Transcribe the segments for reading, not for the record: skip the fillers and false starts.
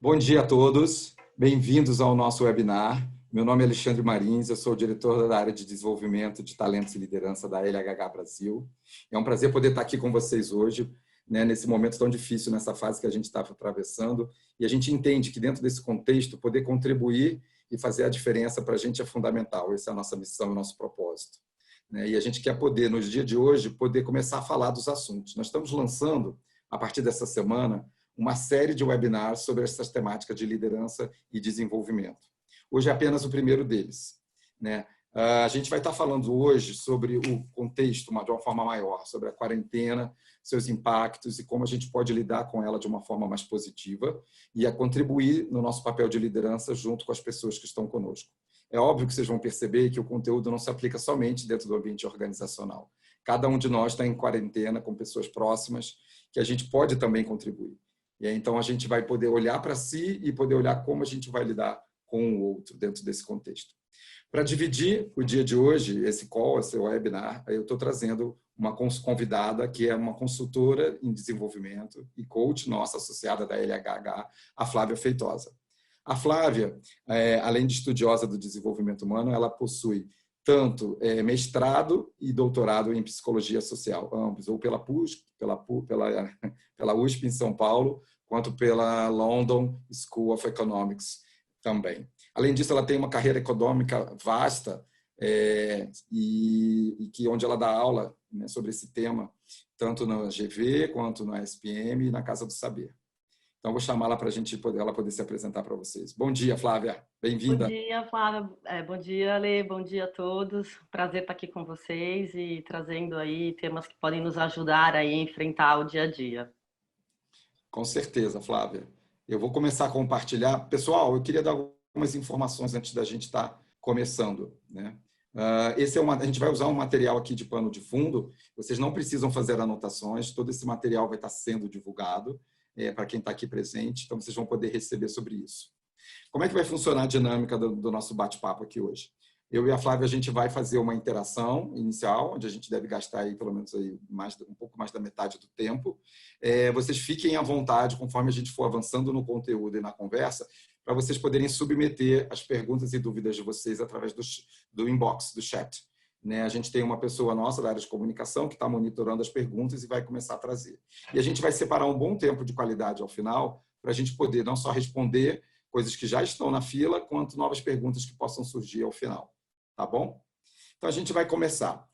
Bom dia a todos, bem-vindos ao nosso webinar. Meu nome é Alexandre Marins, eu sou o diretor da área de desenvolvimento de talentos e liderança da LHH Brasil. É um prazer poder estar aqui com vocês hoje, nesse momento tão difícil, nessa fase que a gente está atravessando. E a gente entende que dentro desse contexto, poder contribuir e fazer a diferença para a gente é fundamental. Essa é a nossa missão, o nosso propósito. E a gente quer poder, nos dias de hoje, poder começar a falar dos assuntos. Nós estamos lançando, a partir dessa semana, uma série de webinars sobre essas temáticas de liderança e desenvolvimento. Hoje é apenas o primeiro deles. A gente vai estar falando hoje sobre o contexto de uma forma maior, sobre a quarentena, seus impactos e como a gente pode lidar com ela de uma forma mais positiva e a contribuir no nosso papel de liderança junto com as pessoas que estão conosco. É óbvio que vocês vão perceber que o conteúdo não se aplica somente dentro do ambiente organizacional. Cada um de nós está em quarentena com pessoas próximas que a gente pode também contribuir. E aí, então, a gente vai poder olhar para si e poder olhar como a gente vai lidar com o outro dentro desse contexto. Para dividir o dia de hoje, esse call, esse webinar, eu estou trazendo uma convidada que é uma consultora em desenvolvimento e coach nossa, associada da LHH, a Flávia Feitosa. A Flávia, além de estudiosa do desenvolvimento humano, ela possui tanto mestrado e doutorado em psicologia social, ambos, ou pela USP em São Paulo, quanto pela London School of Economics também. Além disso, ela tem uma carreira econômica vasta onde ela dá aula sobre esse tema, tanto na GV, quanto na SPM e na Casa do Saber. Então, vou chamá-la para ela poder se apresentar para vocês. Bom dia, Flávia. Bem-vinda. Bom dia, Flávia. Bom dia, Ale. Bom dia a todos. Prazer estar aqui com vocês e trazendo aí temas que podem nos ajudar aí a enfrentar o dia a dia. Com certeza, Flávia. Eu vou começar a compartilhar. Pessoal, eu queria dar algumas informações antes da gente estar começando. A gente vai usar um material aqui de pano de fundo. Vocês não precisam fazer anotações. Todo esse material vai estar sendo divulgado para quem está aqui presente. Então, vocês vão poder receber sobre isso. Como é que vai funcionar a dinâmica do nosso bate-papo aqui hoje? Eu e a Flávia, a gente vai fazer uma interação inicial, onde a gente deve gastar aí, pelo menos aí, um pouco mais da metade do tempo. Vocês fiquem à vontade, conforme a gente for avançando no conteúdo e na conversa, para vocês poderem submeter as perguntas e dúvidas de vocês através do inbox, do chat. A gente tem uma pessoa nossa da área de comunicação que está monitorando as perguntas e vai começar a trazer. E a gente vai separar um bom tempo de qualidade ao final para a gente poder não só responder coisas que já estão na fila, quanto novas perguntas que possam surgir ao final. Tá bom? Então, a gente vai começar.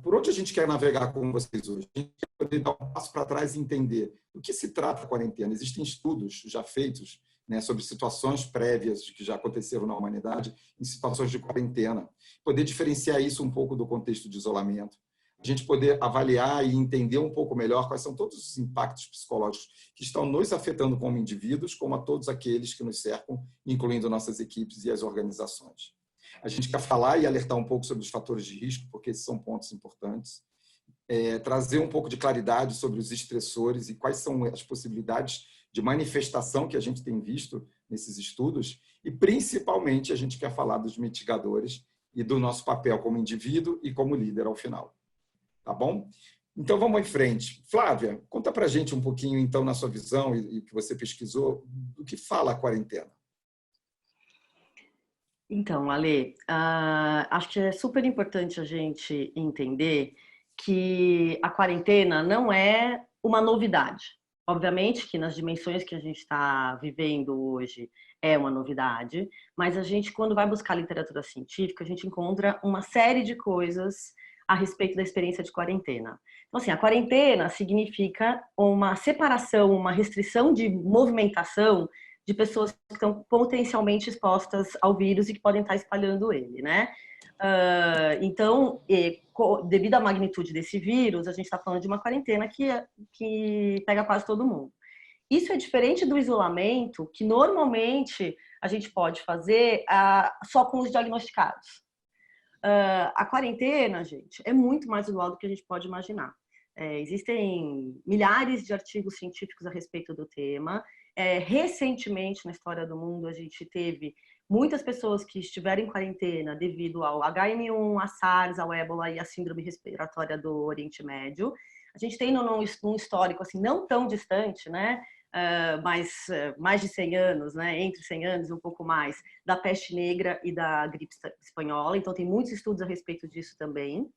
Por onde a gente quer navegar com vocês hoje? A gente quer poder dar um passo para trás e entender do que se trata a quarentena. Existem estudos já feitos sobre situações prévias que já aconteceram na humanidade em situações de quarentena. Poder diferenciar isso um pouco do contexto de isolamento. A gente poder avaliar e entender um pouco melhor quais são todos os impactos psicológicos que estão nos afetando como indivíduos, como a todos aqueles que nos cercam, incluindo nossas equipes e as organizações. A gente quer falar e alertar um pouco sobre os fatores de risco, porque esses são pontos importantes. Trazer um pouco de claridade sobre os estressores e quais são as possibilidades de manifestação que a gente tem visto nesses estudos. E, principalmente, a gente quer falar dos mitigadores e do nosso papel como indivíduo e como líder ao final. Tá bom? Então, vamos em frente. Flávia, conta para a gente um pouquinho, então, na sua visão e que você pesquisou, do que fala a quarentena. Então, Ale, acho que é super importante a gente entender que a quarentena não é uma novidade. Obviamente que nas dimensões que a gente está vivendo hoje é uma novidade, mas a gente, quando vai buscar literatura científica, a gente encontra uma série de coisas a respeito da experiência de quarentena. Então, assim, a quarentena significa uma separação, uma restrição de movimentação de pessoas que estão potencialmente expostas ao vírus e que podem estar espalhando ele, né? Então, devido à magnitude desse vírus, a gente está falando de uma quarentena que pega quase todo mundo. Isso é diferente do isolamento, que normalmente a gente pode fazer só com os diagnosticados. A quarentena, gente, é muito mais igual do que a gente pode imaginar. Existem milhares de artigos científicos a respeito do tema. Recentemente, na história do mundo, a gente teve muitas pessoas que estiveram em quarentena devido ao HN1, a SARS, ao ébola e a síndrome respiratória do Oriente Médio. A gente tem num histórico assim não tão distante, né, mais de 100 anos, né, entre 100 anos e um pouco mais, da peste negra e da gripe espanhola. Então, tem muitos estudos a respeito disso também.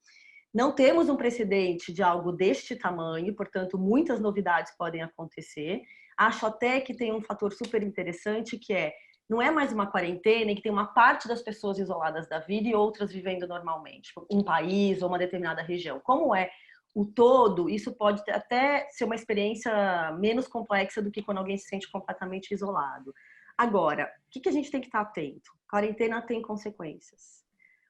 Não temos um precedente de algo deste tamanho, portanto, muitas novidades podem acontecer. Acho até que tem um fator super interessante, que não é mais uma quarentena em que tem uma parte das pessoas isoladas da vida e outras vivendo normalmente, tipo, um país ou uma determinada região. Como é o todo, isso pode até ser uma experiência menos complexa do que quando alguém se sente completamente isolado. Agora, o que a gente tem que estar atento? Quarentena tem consequências.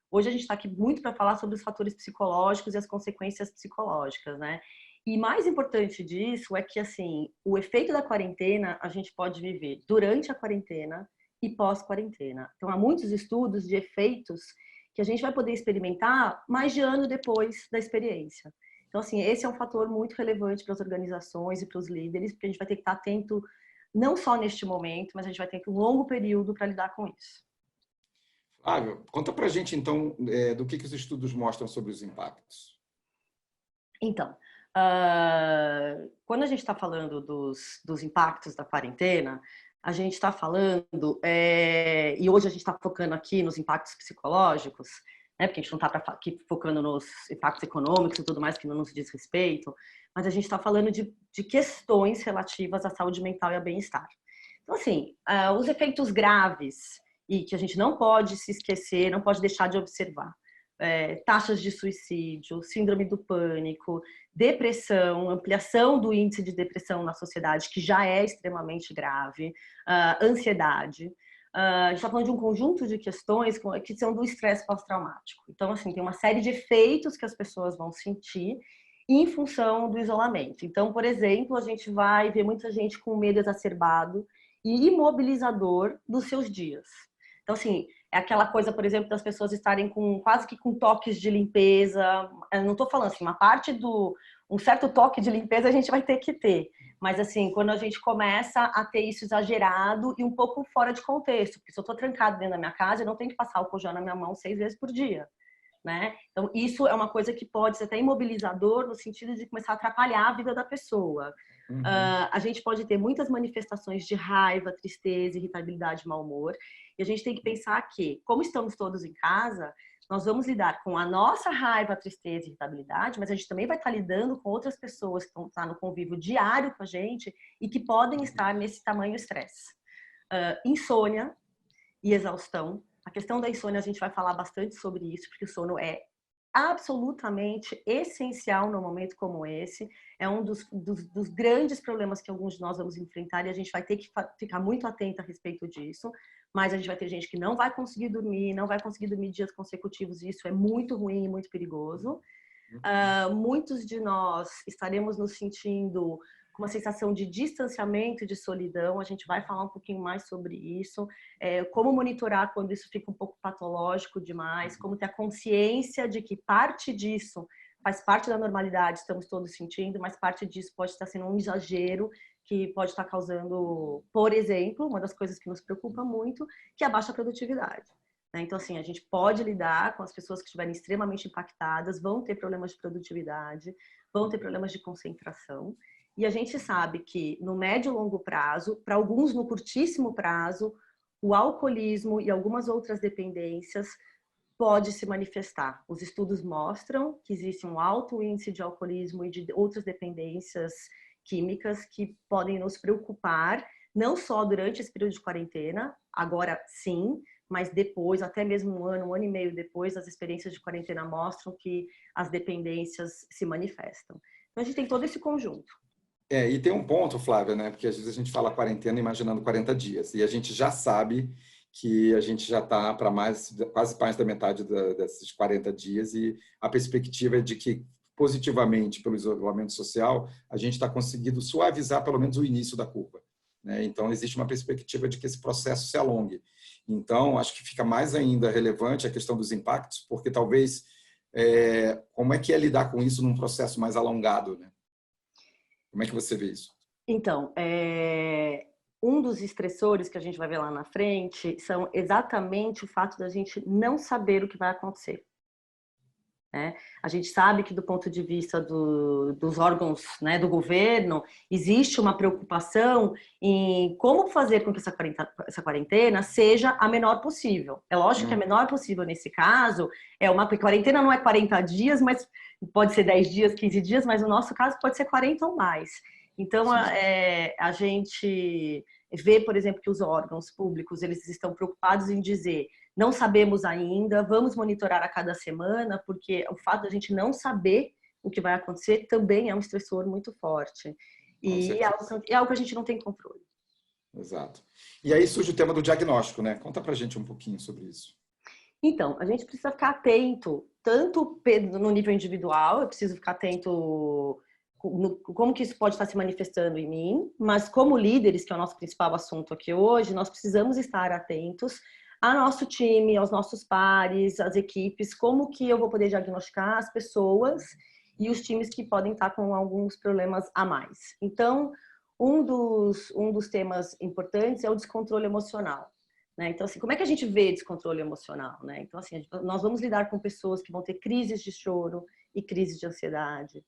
Hoje a gente está aqui muito para falar sobre os fatores psicológicos e as consequências psicológicas, né? E mais importante disso é que, assim, o efeito da quarentena a gente pode viver durante a quarentena e pós-quarentena. Então, há muitos estudos de efeitos que a gente vai poder experimentar mais de ano depois da experiência. Então, assim, esse é um fator muito relevante para as organizações e para os líderes, porque a gente vai ter que estar atento não só neste momento, mas a gente vai ter que ter um longo período para lidar com isso. Flávio, conta pra gente, então, do que os estudos mostram sobre os impactos. Então, quando a gente está falando dos impactos da quarentena, a gente está falando, e hoje a gente está focando aqui nos impactos psicológicos, né, porque a gente não está aqui focando nos impactos econômicos e tudo mais, que não nos diz respeito, mas a gente está falando de questões relativas à saúde mental e ao bem-estar. Então, assim, os efeitos graves e que a gente não pode se esquecer, não pode deixar de observar. Taxas de suicídio, síndrome do pânico, depressão, ampliação do índice de depressão na sociedade, que já é extremamente grave, ansiedade. A gente está falando de um conjunto de questões que são do estresse pós-traumático. Então, assim, tem uma série de efeitos que as pessoas vão sentir em função do isolamento. Então, por exemplo, a gente vai ver muita gente com medo exacerbado e imobilizador dos seus dias. Então, assim, é aquela coisa, por exemplo, das pessoas estarem quase que com toques de limpeza. Eu não estou falando assim, um certo toque de limpeza a gente vai ter que ter. Mas, assim, quando a gente começa a ter isso exagerado e um pouco fora de contexto, porque se eu estou trancado dentro da minha casa, eu não tenho que passar álcool gel na minha mão 6 vezes por dia, né? Então, isso é uma coisa que pode ser até imobilizador no sentido de começar a atrapalhar a vida da pessoa. Uhum. A gente pode ter muitas manifestações de raiva, tristeza, irritabilidade, mau humor. E a gente tem que pensar que, como estamos todos em casa, nós vamos lidar com a nossa raiva, tristeza e irritabilidade, mas a gente também vai estar lidando com outras pessoas que estão no convívio diário com a gente e que podem estar nesse tamanho estresse. Insônia e exaustão. A questão da insônia, a gente vai falar bastante sobre isso, porque o sono é absolutamente essencial num momento como esse. É um dos grandes problemas que alguns de nós vamos enfrentar e a gente vai ter que ficar muito atento a respeito disso. Mas a gente vai ter gente que não vai conseguir dormir, não vai conseguir dormir dias consecutivos, e isso é muito ruim e muito perigoso. Muitos de nós estaremos nos sentindo com uma sensação de distanciamento e de solidão. A gente vai falar um pouquinho mais sobre isso. Como monitorar quando isso fica um pouco patológico demais, como ter a consciência de que parte disso faz parte da normalidade, estamos todos sentindo, mas parte disso pode estar sendo um exagero que pode estar causando, por exemplo, uma das coisas que nos preocupa muito, que é a baixa produtividade. Então, assim, a gente pode lidar com as pessoas que estiverem extremamente impactadas, vão ter problemas de produtividade, vão ter problemas de concentração. E a gente sabe que no médio e longo prazo, para alguns no curtíssimo prazo, o alcoolismo e algumas outras dependências pode se manifestar. Os estudos mostram que existe um alto índice de alcoolismo e de outras dependências químicas que podem nos preocupar, não só durante esse período de quarentena, agora sim, mas depois, até mesmo um ano e meio depois, as experiências de quarentena mostram que as dependências se manifestam. Então, a gente tem todo esse conjunto. E tem um ponto, Flávia, né? Porque às vezes a gente fala quarentena imaginando 40 dias, e a gente já sabe que a gente já está para quase mais da metade desses 40 dias, e a perspectiva é de que, positivamente, pelo isolamento social, a gente está conseguindo suavizar pelo menos o início da curva, né? Então, existe uma perspectiva de que esse processo se alongue. Então, acho que fica mais ainda relevante a questão dos impactos, porque talvez, como é que é lidar com isso num processo mais alongado, né? Como é que você vê isso? Então, um dos estressores que a gente vai ver lá na frente são exatamente o fato da gente não saber o que vai acontecer. né? A gente sabe que do ponto de vista dos órgãos, né, do governo, existe uma preocupação em como fazer com que essa quarentena seja a menor possível. É lógico que a menor possível nesse caso é uma quarentena, não é 40 dias, mas pode ser 10 dias, 15 dias, mas no nosso caso pode ser 40 ou mais. Então, a gente vê, por exemplo, que os órgãos públicos eles estão preocupados em dizer não sabemos ainda, vamos monitorar a cada semana, porque o fato de a gente não saber o que vai acontecer também é um estressor muito forte. E é algo que a gente não tem controle. Exato. E aí surge o tema do diagnóstico, né? Conta pra gente um pouquinho sobre isso. Então, a gente precisa ficar atento, tanto no nível individual, eu preciso ficar atento como que isso pode estar se manifestando em mim, mas como líderes, que é o nosso principal assunto aqui hoje, nós precisamos estar atentos ao nosso time, aos nossos pares, às equipes, como que eu vou poder diagnosticar as pessoas e os times que podem estar com alguns problemas a mais. Então, um dos temas importantes é o descontrole emocional. Né? Então, assim, como é que a gente vê descontrole emocional? Né? Então, assim, nós vamos lidar com pessoas que vão ter crises de choro e crises de ansiedade.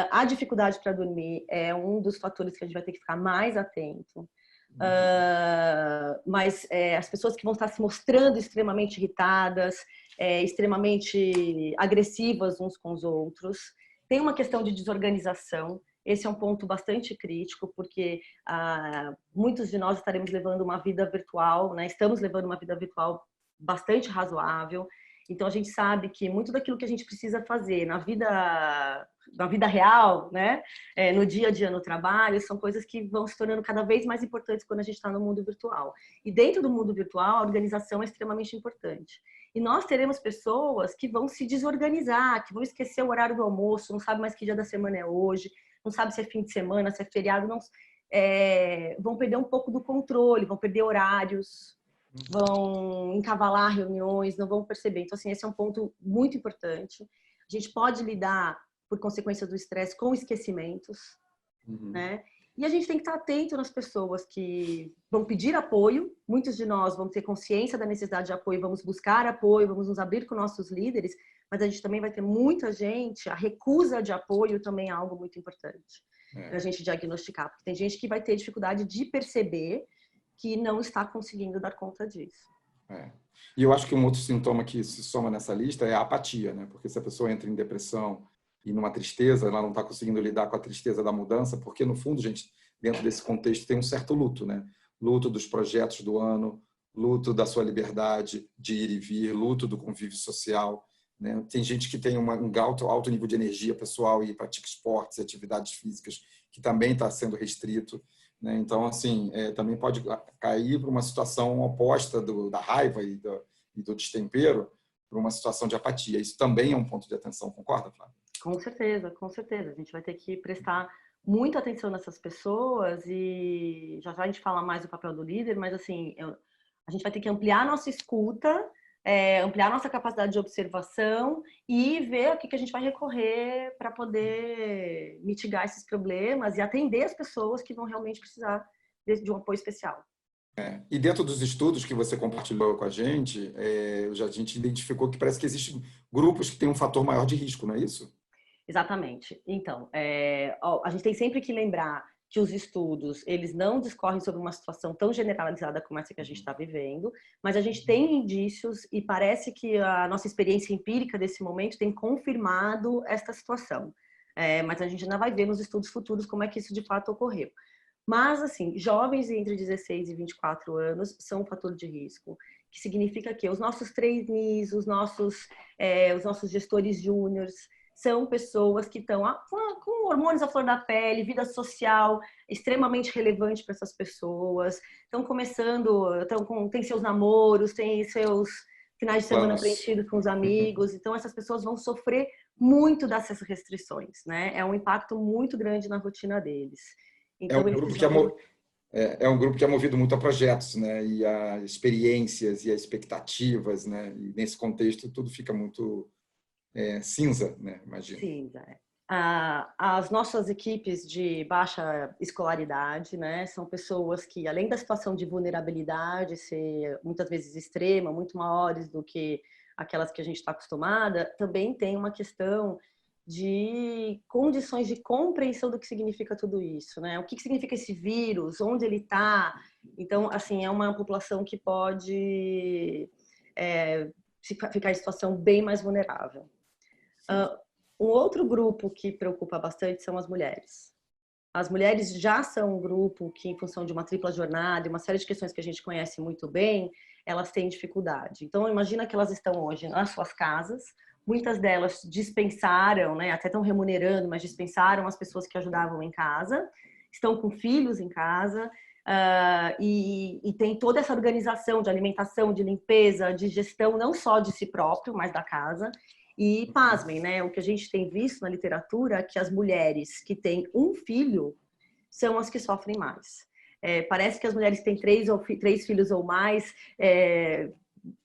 A dificuldade para dormir é um dos fatores que a gente vai ter que ficar mais atento. Mas as pessoas que vão estar se mostrando extremamente irritadas, extremamente agressivas uns com os outros. Tem uma questão de desorganização. Esse é um ponto bastante crítico, porque muitos de nós estaremos levando uma vida virtual, né? Estamos levando uma vida virtual bastante razoável. Então, a gente sabe que muito daquilo que a gente precisa fazer na vida real, né? No dia a dia, no trabalho, são coisas que vão se tornando cada vez mais importantes quando a gente está no mundo virtual. E dentro do mundo virtual, a organização é extremamente importante. E nós teremos pessoas que vão se desorganizar, que vão esquecer o horário do almoço, não sabe mais que dia da semana é hoje, não sabe se é fim de semana, se é feriado, não, vão perder um pouco do controle, vão perder horários, vão encavalar reuniões, não vão perceber. Então, assim, esse é um ponto muito importante. A gente pode lidar, por consequência do estresse, com esquecimentos, né? E a gente tem que estar atento nas pessoas que vão pedir apoio. Muitos de nós vão ter consciência da necessidade de apoio, vamos buscar apoio, vamos nos abrir com nossos líderes, mas a gente também vai ter muita gente, a recusa de apoio também é algo muito importante para a gente diagnosticar, porque tem gente que vai ter dificuldade de perceber que não está conseguindo dar conta disso. E eu acho que um outro sintoma que se soma nessa lista é a apatia, né? Porque se a pessoa entra em depressão e numa tristeza, ela não está conseguindo lidar com a tristeza da mudança, porque no fundo, gente, dentro desse contexto tem um certo luto, né? Luto dos projetos do ano, luto da sua liberdade de ir e vir, luto do convívio social, né? Tem gente que tem um alto nível de energia pessoal e pratica esportes e atividades físicas que também está sendo restrito, né? Então, assim, também pode cair para uma situação oposta da raiva e do destempero para uma situação de apatia. Isso também é um ponto de atenção, concorda, Flávia? Com certeza, com certeza. A gente vai ter que prestar muita atenção nessas pessoas e já a gente fala mais do papel do líder, mas assim, a gente vai ter que ampliar a nossa escuta, ampliar a nossa capacidade de observação e ver o que a gente vai recorrer para poder mitigar esses problemas e atender as pessoas que vão realmente precisar de um apoio especial. E dentro dos estudos que você compartilhou com a gente identificou que parece que existem grupos que têm um fator maior de risco, não é isso? Exatamente. Então, a gente tem sempre que lembrar que os estudos, eles não discorrem sobre uma situação tão generalizada como essa que a gente está vivendo, mas a gente tem indícios e parece que a nossa experiência empírica desse momento tem confirmado esta situação. Mas a gente ainda vai ver nos estudos futuros como é que isso de fato ocorreu. Mas, assim, jovens entre 16 e 24 anos são um fator de risco, que significa que os nossos trainees, os nossos gestores júniores, são pessoas que estão com hormônios à flor da pele, vida social extremamente relevante para essas pessoas, estão começando, têm seus namoros, têm seus finais de semana preenchidos com os amigos, então essas pessoas vão sofrer muito dessas restrições, né? É um impacto muito grande na rotina deles. Então, é um grupo que é movido muito a projetos, né? E a experiências e a expectativas, né? E nesse contexto tudo fica muito cinza, né? Imagino. Cinza. As nossas equipes de baixa escolaridade, né, são pessoas que, além da situação de vulnerabilidade ser muitas vezes extrema, muito maiores do que aquelas que a gente está acostumada, também tem uma questão de condições de compreensão do que significa tudo isso, né? O que significa esse vírus, onde ele está. Então, assim, é uma população que pode ficar em situação bem mais vulnerável. Um outro grupo que preocupa bastante são as mulheres. As mulheres já são um grupo que, em função de uma tripla jornada e uma série de questões que a gente conhece muito bem, elas têm dificuldade. Então, imagina que elas estão hoje nas suas casas, muitas delas dispensaram, né, até estão remunerando, mas dispensaram as pessoas que ajudavam em casa, estão com filhos em casa, e tem toda essa organização de alimentação, de limpeza, de gestão, não só de si próprio, mas da casa. E, pasmem, né, o que a gente tem visto na literatura é que as mulheres que têm um filho são as que sofrem mais. Parece que as mulheres que têm três filhos ou mais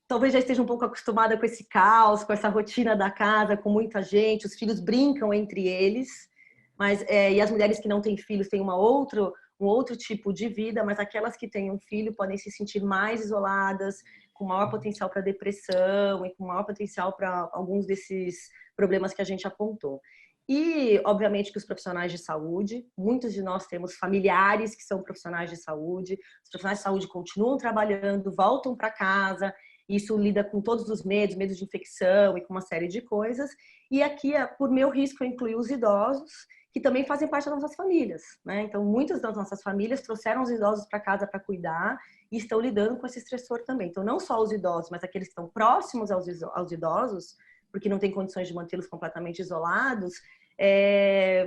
talvez já esteja um pouco acostumada com esse caos, com essa rotina da casa, com muita gente, os filhos brincam entre eles, mas e as mulheres que não têm filhos têm um outro tipo de vida, mas aquelas que têm um filho podem se sentir mais isoladas, com maior potencial para depressão e com maior potencial para alguns desses problemas que a gente apontou. E, obviamente, que os profissionais de saúde, muitos de nós temos familiares que são profissionais de saúde, os profissionais de saúde continuam trabalhando, voltam para casa, isso lida com todos os medos de infecção e com uma série de coisas. E aqui, por meu risco, eu incluí os idosos, que também fazem parte das nossas famílias, né? Então, muitas das nossas famílias trouxeram os idosos para casa para cuidar e estão lidando com esse estressor também. Então, não só os idosos, mas aqueles que estão próximos aos idosos, porque não tem condições de mantê-los completamente isolados,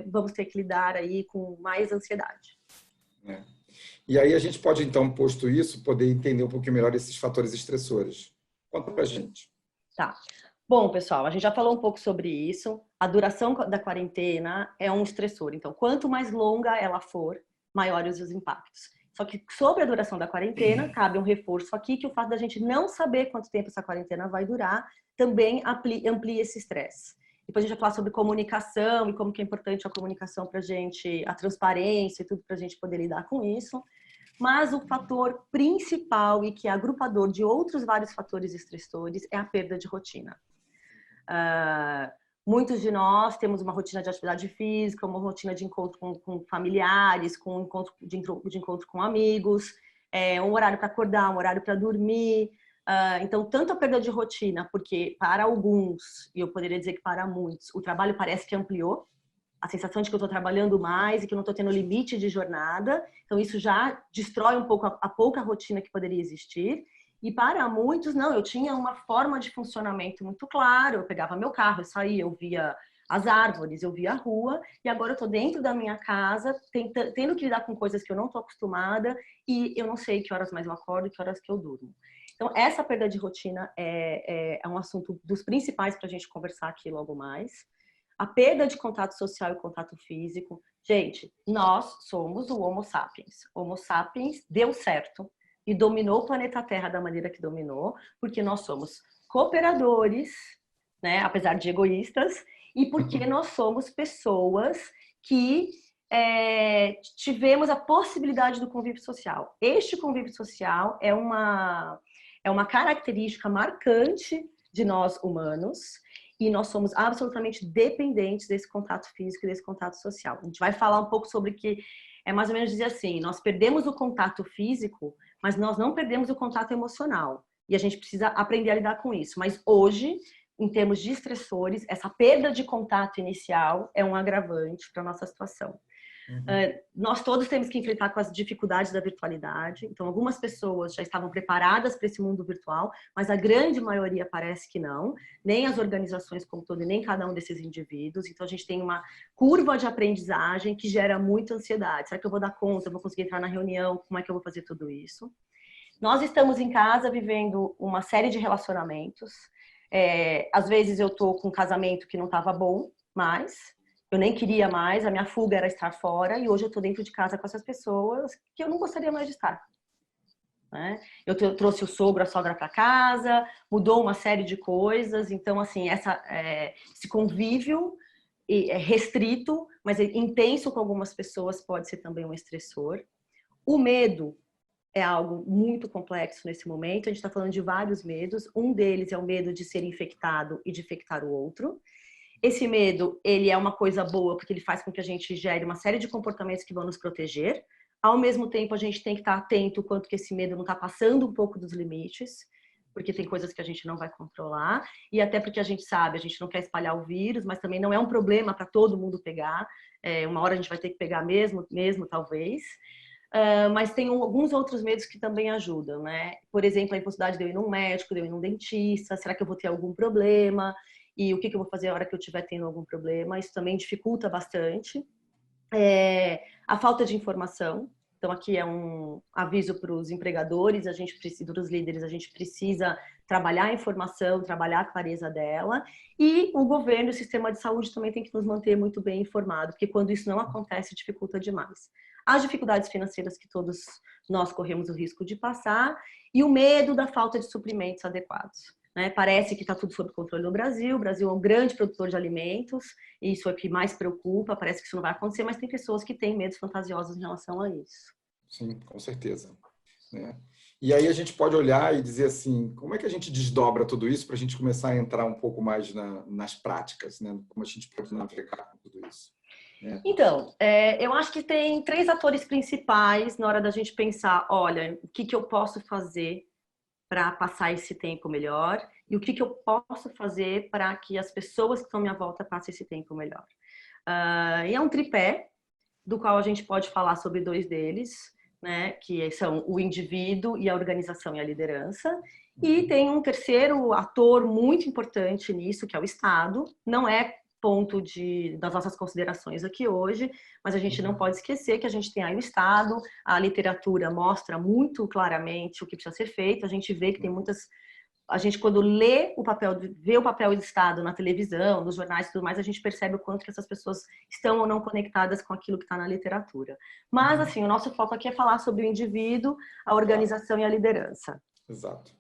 vamos ter que lidar aí com mais ansiedade. E aí a gente pode, então, posto isso, poder entender um pouquinho melhor esses fatores estressores. Conta pra gente. Tá. Bom, pessoal, a gente já falou um pouco sobre isso. A duração da quarentena é um estressor. Então, quanto mais longa ela for, maiores os impactos. Só que sobre a duração da quarentena, cabe um reforço aqui, que o fato da gente não saber quanto tempo essa quarentena vai durar, também amplia esse estresse. Depois a gente vai falar sobre comunicação e como que é importante a comunicação para a gente, a transparência e tudo para a gente poder lidar com isso. Mas o fator principal e que é agrupador de outros vários fatores estressores é a perda de rotina. Muitos de nós temos uma rotina de atividade física, uma rotina de encontro com familiares, de encontro com amigos, um horário para acordar, um horário para dormir. Então, tanto a perda de rotina, porque para alguns, e eu poderia dizer que para muitos, o trabalho parece que ampliou, a sensação de que eu estou trabalhando mais e que eu não estou tendo limite de jornada. Então, isso já destrói um pouco a pouca rotina que poderia existir. E para muitos, não, eu tinha uma forma de funcionamento muito clara, eu pegava meu carro, eu saía, eu via as árvores, eu via a rua, e agora eu estou dentro da minha casa, tendo que lidar com coisas que eu não estou acostumada, e eu não sei que horas mais eu acordo e que horas que eu durmo. Então, essa perda de rotina é um assunto dos principais para a gente conversar aqui logo mais. A perda de contato social e contato físico. Gente, nós somos o Homo sapiens. O Homo sapiens deu certo e dominou o planeta Terra da maneira que dominou, porque nós somos cooperadores, né, apesar de egoístas, e porque nós somos pessoas que tivemos a possibilidade do convívio social. Este convívio social é uma característica marcante de nós humanos, e nós somos absolutamente dependentes desse contato físico e desse contato social. A gente vai falar um pouco sobre que é mais ou menos dizer assim, nós perdemos o contato físico, mas nós não perdemos o contato emocional. E a gente precisa aprender a lidar com isso. Mas hoje, em termos de estressores, essa perda de contato inicial é um agravante para a nossa situação. Nós todos temos que enfrentar com as dificuldades da virtualidade. Então, algumas pessoas já estavam preparadas para esse mundo virtual, mas a grande maioria parece que não, nem as organizações como todo, nem cada um desses indivíduos. Então, a gente tem uma curva de aprendizagem que gera muita ansiedade. Será que eu vou dar conta? Eu vou conseguir entrar na reunião? Como é que eu vou fazer tudo isso? Nós estamos em casa vivendo uma série de relacionamentos. Às vezes eu estou com um casamento que não estava bom, mas eu nem queria mais, a minha fuga era estar fora, e hoje eu estou dentro de casa com essas pessoas que eu não gostaria mais de estar. Né? Eu trouxe o sogro, a sogra para casa, mudou uma série de coisas, então, assim, esse convívio restrito, mas intenso com algumas pessoas pode ser também um estressor. O medo é algo muito complexo nesse momento. A gente está falando de vários medos. Um deles é o medo de ser infectado e de infectar o outro. Esse medo, ele é uma coisa boa porque ele faz com que a gente gere uma série de comportamentos que vão nos proteger. Ao mesmo tempo, a gente tem que estar atento quanto que esse medo não está passando um pouco dos limites, porque tem coisas que a gente não vai controlar, e até porque a gente sabe, a gente não quer espalhar o vírus, mas também não é um problema para todo mundo pegar. Uma hora a gente vai ter que pegar mesmo talvez. Mas tem alguns outros medos que também ajudam, né? Por exemplo, a impossibilidade de eu ir num médico, de eu ir num dentista, será que eu vou ter algum problema? E o que eu vou fazer a hora que eu estiver tendo algum problema? Isso também dificulta bastante. A falta de informação. Então, aqui é um aviso para os empregadores, a gente precisa, dos líderes, a gente precisa trabalhar a informação, trabalhar a clareza dela. E o governo, o sistema de saúde também tem que nos manter muito bem informado, porque quando isso não acontece, dificulta demais. As dificuldades financeiras que todos nós corremos o risco de passar e o medo da falta de suprimentos adequados. Né? Parece que está tudo sob controle no Brasil. O Brasil é um grande produtor de alimentos e isso é o que mais preocupa. Parece que isso não vai acontecer, mas tem pessoas que têm medos fantasiosos em relação a isso. Sim, com certeza. E aí a gente pode olhar e dizer assim, como é que a gente desdobra tudo isso para a gente começar a entrar um pouco mais nas práticas, né? Como a gente pode navegar com tudo isso? Então, eu acho que tem 3 atores principais na hora da gente pensar, olha, o que eu posso fazer para passar esse tempo melhor e o que eu posso fazer para que as pessoas que estão à minha volta passem esse tempo melhor. E é um tripé, do qual a gente pode falar sobre 2 deles, né, que são o indivíduo e a organização e a liderança. E tem um terceiro ator muito importante nisso, que é o Estado. Não é ponto das nossas considerações aqui hoje, mas a gente não pode esquecer que a gente tem aí o Estado, a literatura mostra muito claramente o que precisa ser feito, a gente vê que tem muitas... A gente, quando vê o papel do Estado na televisão, nos jornais e tudo mais, a gente percebe o quanto que essas pessoas estão ou não conectadas com aquilo que está na literatura. Mas, assim, o nosso foco aqui é falar sobre o indivíduo, a organização e a liderança. Exato.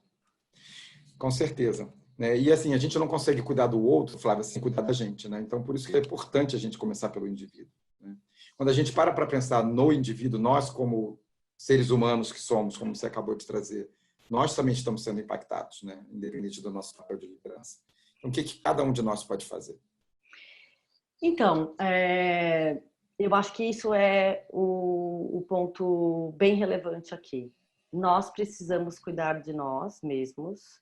Com certeza. E assim, a gente não consegue cuidar do outro, Flávia, sem cuidar da gente, né? Então, por isso que é importante a gente começar pelo indivíduo. Né? Quando a gente para pensar no indivíduo, nós como seres humanos que somos, como você acabou de trazer, nós também estamos sendo impactados, né? Independente do nosso papel de liderança. Então, o que cada um de nós pode fazer? Então, eu acho que isso é o ponto bem relevante aqui. Nós precisamos cuidar de nós mesmos.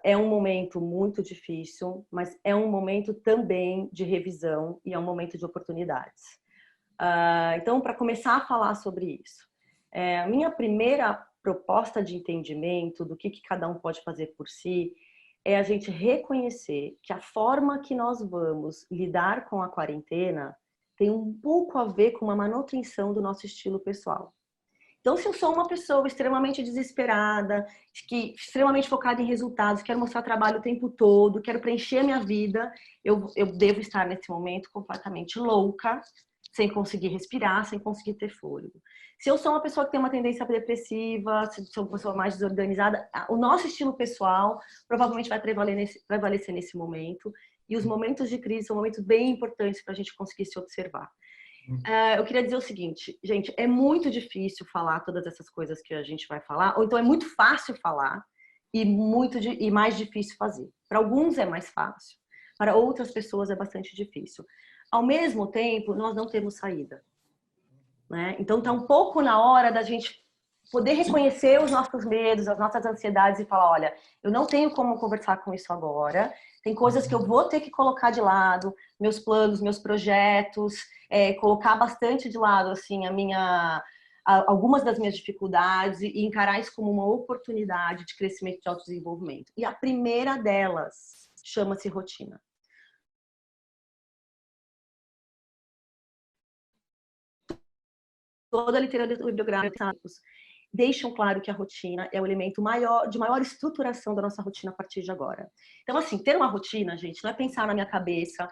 É um momento muito difícil, mas é um momento também de revisão e é um momento de oportunidades. Então, para começar a falar sobre isso, a minha primeira proposta de entendimento do que cada um pode fazer por si é a gente reconhecer que a forma que nós vamos lidar com a quarentena tem um pouco a ver com uma manutenção do nosso estilo pessoal. Então, se eu sou uma pessoa extremamente desesperada, extremamente focada em resultados, quero mostrar trabalho o tempo todo, quero preencher a minha vida, eu devo estar nesse momento completamente louca, sem conseguir respirar, sem conseguir ter fôlego. Se eu sou uma pessoa que tem uma tendência depressiva, se sou uma pessoa mais desorganizada, o nosso estilo pessoal provavelmente vai prevalecer nesse momento. E os momentos de crise são momentos bem importantes para a gente conseguir se observar. Eu queria dizer o seguinte, gente, é muito difícil falar todas essas coisas que a gente vai falar, ou então é muito fácil falar e mais difícil fazer. Para alguns é mais fácil, para outras pessoas é bastante difícil. Ao mesmo tempo, nós não temos saída. Né? Então, está um pouco na hora da gente poder reconhecer os nossos medos, as nossas ansiedades e falar, olha, eu não tenho como conversar com isso agora, tem coisas que eu vou ter que colocar de lado, meus planos, meus projetos, colocar bastante de lado, assim, algumas das minhas dificuldades e encarar isso como uma oportunidade de crescimento e de autodesenvolvimento. E a primeira delas chama-se rotina. Toda a literatura bibliográfica deixam claro que a rotina é o elemento de maior estruturação da nossa rotina a partir de agora. Então, assim, ter uma rotina, gente, não é pensar na minha cabeça,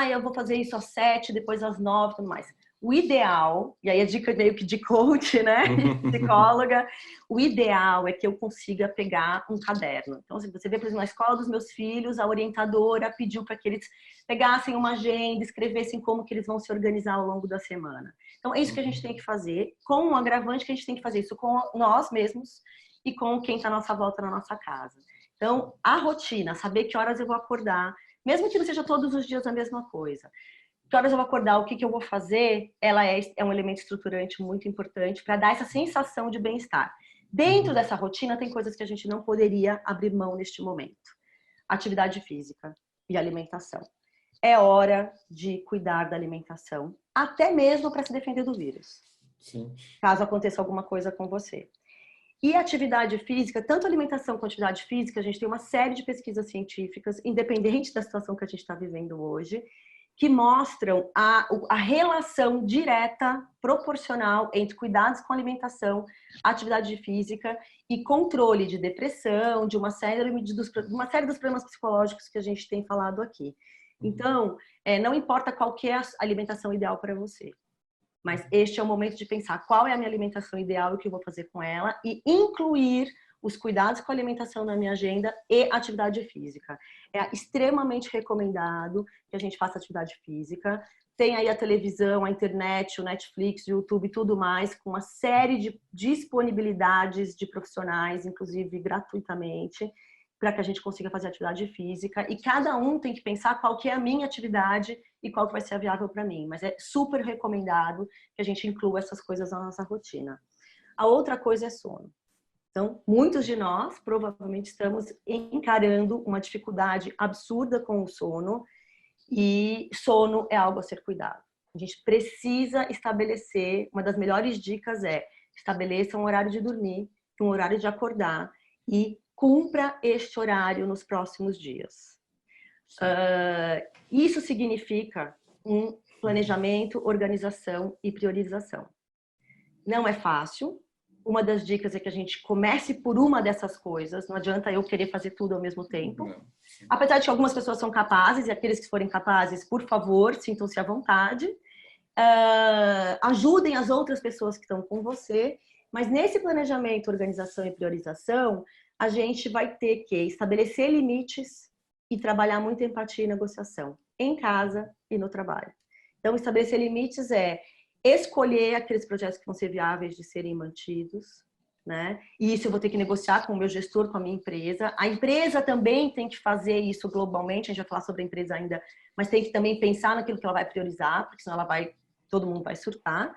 eu vou fazer isso às 7, depois às 9, tudo mais. O ideal, e aí a dica meio que de coach, né, psicóloga, o ideal é que eu consiga pegar um caderno. Então, se você vê, por exemplo, na escola dos meus filhos, a orientadora pediu para que eles pegassem uma agenda, escrevessem como que eles vão se organizar ao longo da semana. Então, é isso que a gente tem que fazer, com um agravante que a gente tem que fazer isso com nós mesmos e com quem está à nossa volta na nossa casa. Então, a rotina, saber que horas eu vou acordar, mesmo que não seja todos os dias a mesma coisa. Que horas eu vou acordar, o que eu vou fazer, ela é um elemento estruturante muito importante para dar essa sensação de bem-estar. Dentro dessa rotina, tem coisas que a gente não poderia abrir mão neste momento. Atividade física e alimentação. É hora de cuidar da alimentação, até mesmo para se defender do vírus. Sim. Caso aconteça alguma coisa com você. E atividade física, tanto alimentação quanto atividade física, a gente tem uma série de pesquisas científicas, independente da situação que a gente está vivendo hoje, que mostram a relação direta, proporcional entre cuidados com alimentação, atividade física e controle de depressão, de uma série dos problemas psicológicos que a gente tem falado aqui. Então, não importa qual que é a alimentação ideal para você, mas este é o momento de pensar qual é a minha alimentação ideal e o que eu vou fazer com ela e incluir os cuidados com a alimentação na minha agenda e atividade física. É extremamente recomendado que a gente faça atividade física. Tem aí a televisão, a internet, o Netflix, o YouTube e tudo mais, com uma série de disponibilidades de profissionais, inclusive gratuitamente, para que a gente consiga fazer atividade física. E cada um tem que pensar qual que é a minha atividade e qual que vai ser viável para mim. Mas é super recomendado que a gente inclua essas coisas na nossa rotina. A outra coisa é sono. Então, muitos de nós provavelmente estamos encarando uma dificuldade absurda com o sono e sono é algo a ser cuidado. A gente precisa estabelecer, uma das melhores dicas é estabeleça um horário de dormir, um horário de acordar e cumpra este horário nos próximos dias. Isso significa um planejamento, organização e priorização. Não é fácil. Uma das dicas é que a gente comece por uma dessas coisas. Não adianta eu querer fazer tudo ao mesmo tempo. Apesar de que algumas pessoas são capazes, e aqueles que forem capazes, por favor, sintam-se à vontade. Ajudem as outras pessoas que estão com você. Mas nesse planejamento, organização e priorização, a gente vai ter que estabelecer limites e trabalhar muito empatia e negociação, em casa e no trabalho. Então, estabelecer limites é escolher aqueles projetos que vão ser viáveis de serem mantidos, né? E isso eu vou ter que negociar com o meu gestor, com a minha empresa. A empresa também tem que fazer isso globalmente, a gente vai falar sobre a empresa ainda, mas tem que também pensar naquilo que ela vai priorizar, porque senão todo mundo vai surtar.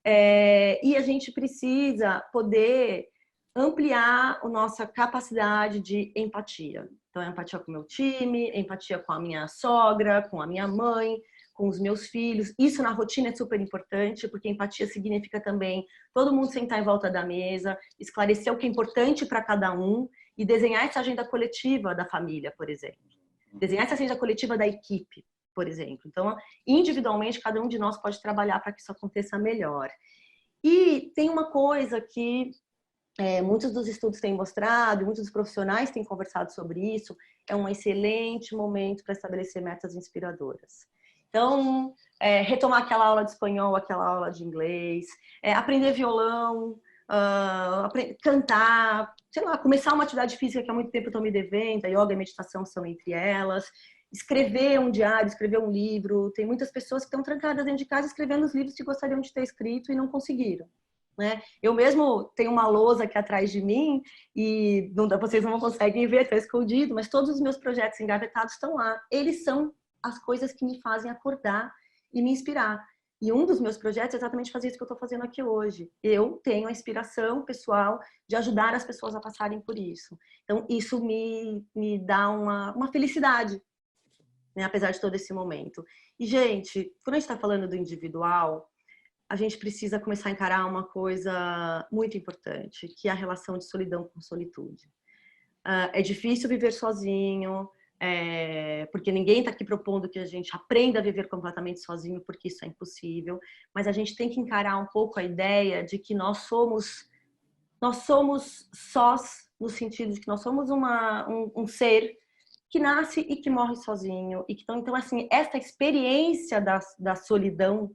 E a gente precisa poder ampliar a nossa capacidade de empatia. Então, empatia com o meu time, empatia com a minha sogra, com a minha mãe, com os meus filhos. Isso na rotina é super importante, porque empatia significa também todo mundo sentar em volta da mesa, esclarecer o que é importante para cada um e desenhar essa agenda coletiva da família, por exemplo. Desenhar essa agenda coletiva da equipe, por exemplo. Então, individualmente, cada um de nós pode trabalhar para que isso aconteça melhor. E tem uma coisa que muitos dos estudos têm mostrado, muitos dos profissionais têm conversado sobre isso, é um excelente momento para estabelecer metas inspiradoras. Então, retomar aquela aula de espanhol, aquela aula de inglês, aprender violão, cantar, sei lá, começar uma atividade física que há muito tempo eu estou me devendo, a yoga e a meditação são entre elas, escrever um diário, escrever um livro. Tem muitas pessoas que estão trancadas dentro de casa escrevendo os livros que gostariam de ter escrito e não conseguiram. Né? Eu mesmo tenho uma lousa aqui atrás de mim e vocês não conseguem ver, está escondido, mas todos os meus projetos engavetados estão lá. Eles são as coisas que me fazem acordar e me inspirar. E um dos meus projetos é exatamente fazer isso que eu estou fazendo aqui hoje. Eu tenho a inspiração pessoal de ajudar as pessoas a passarem por isso. Então, isso me dá uma felicidade, né? Apesar de todo esse momento. E, gente, quando a gente está falando do individual, a gente precisa começar a encarar uma coisa muito importante, que é a relação de solidão com solitude. É difícil viver sozinho, porque ninguém está aqui propondo que a gente aprenda a viver completamente sozinho, porque isso é impossível, mas a gente tem que encarar um pouco a ideia de que nós somos sós, no sentido de que nós somos um ser que nasce e que morre sozinho. Então, assim, essa experiência da solidão,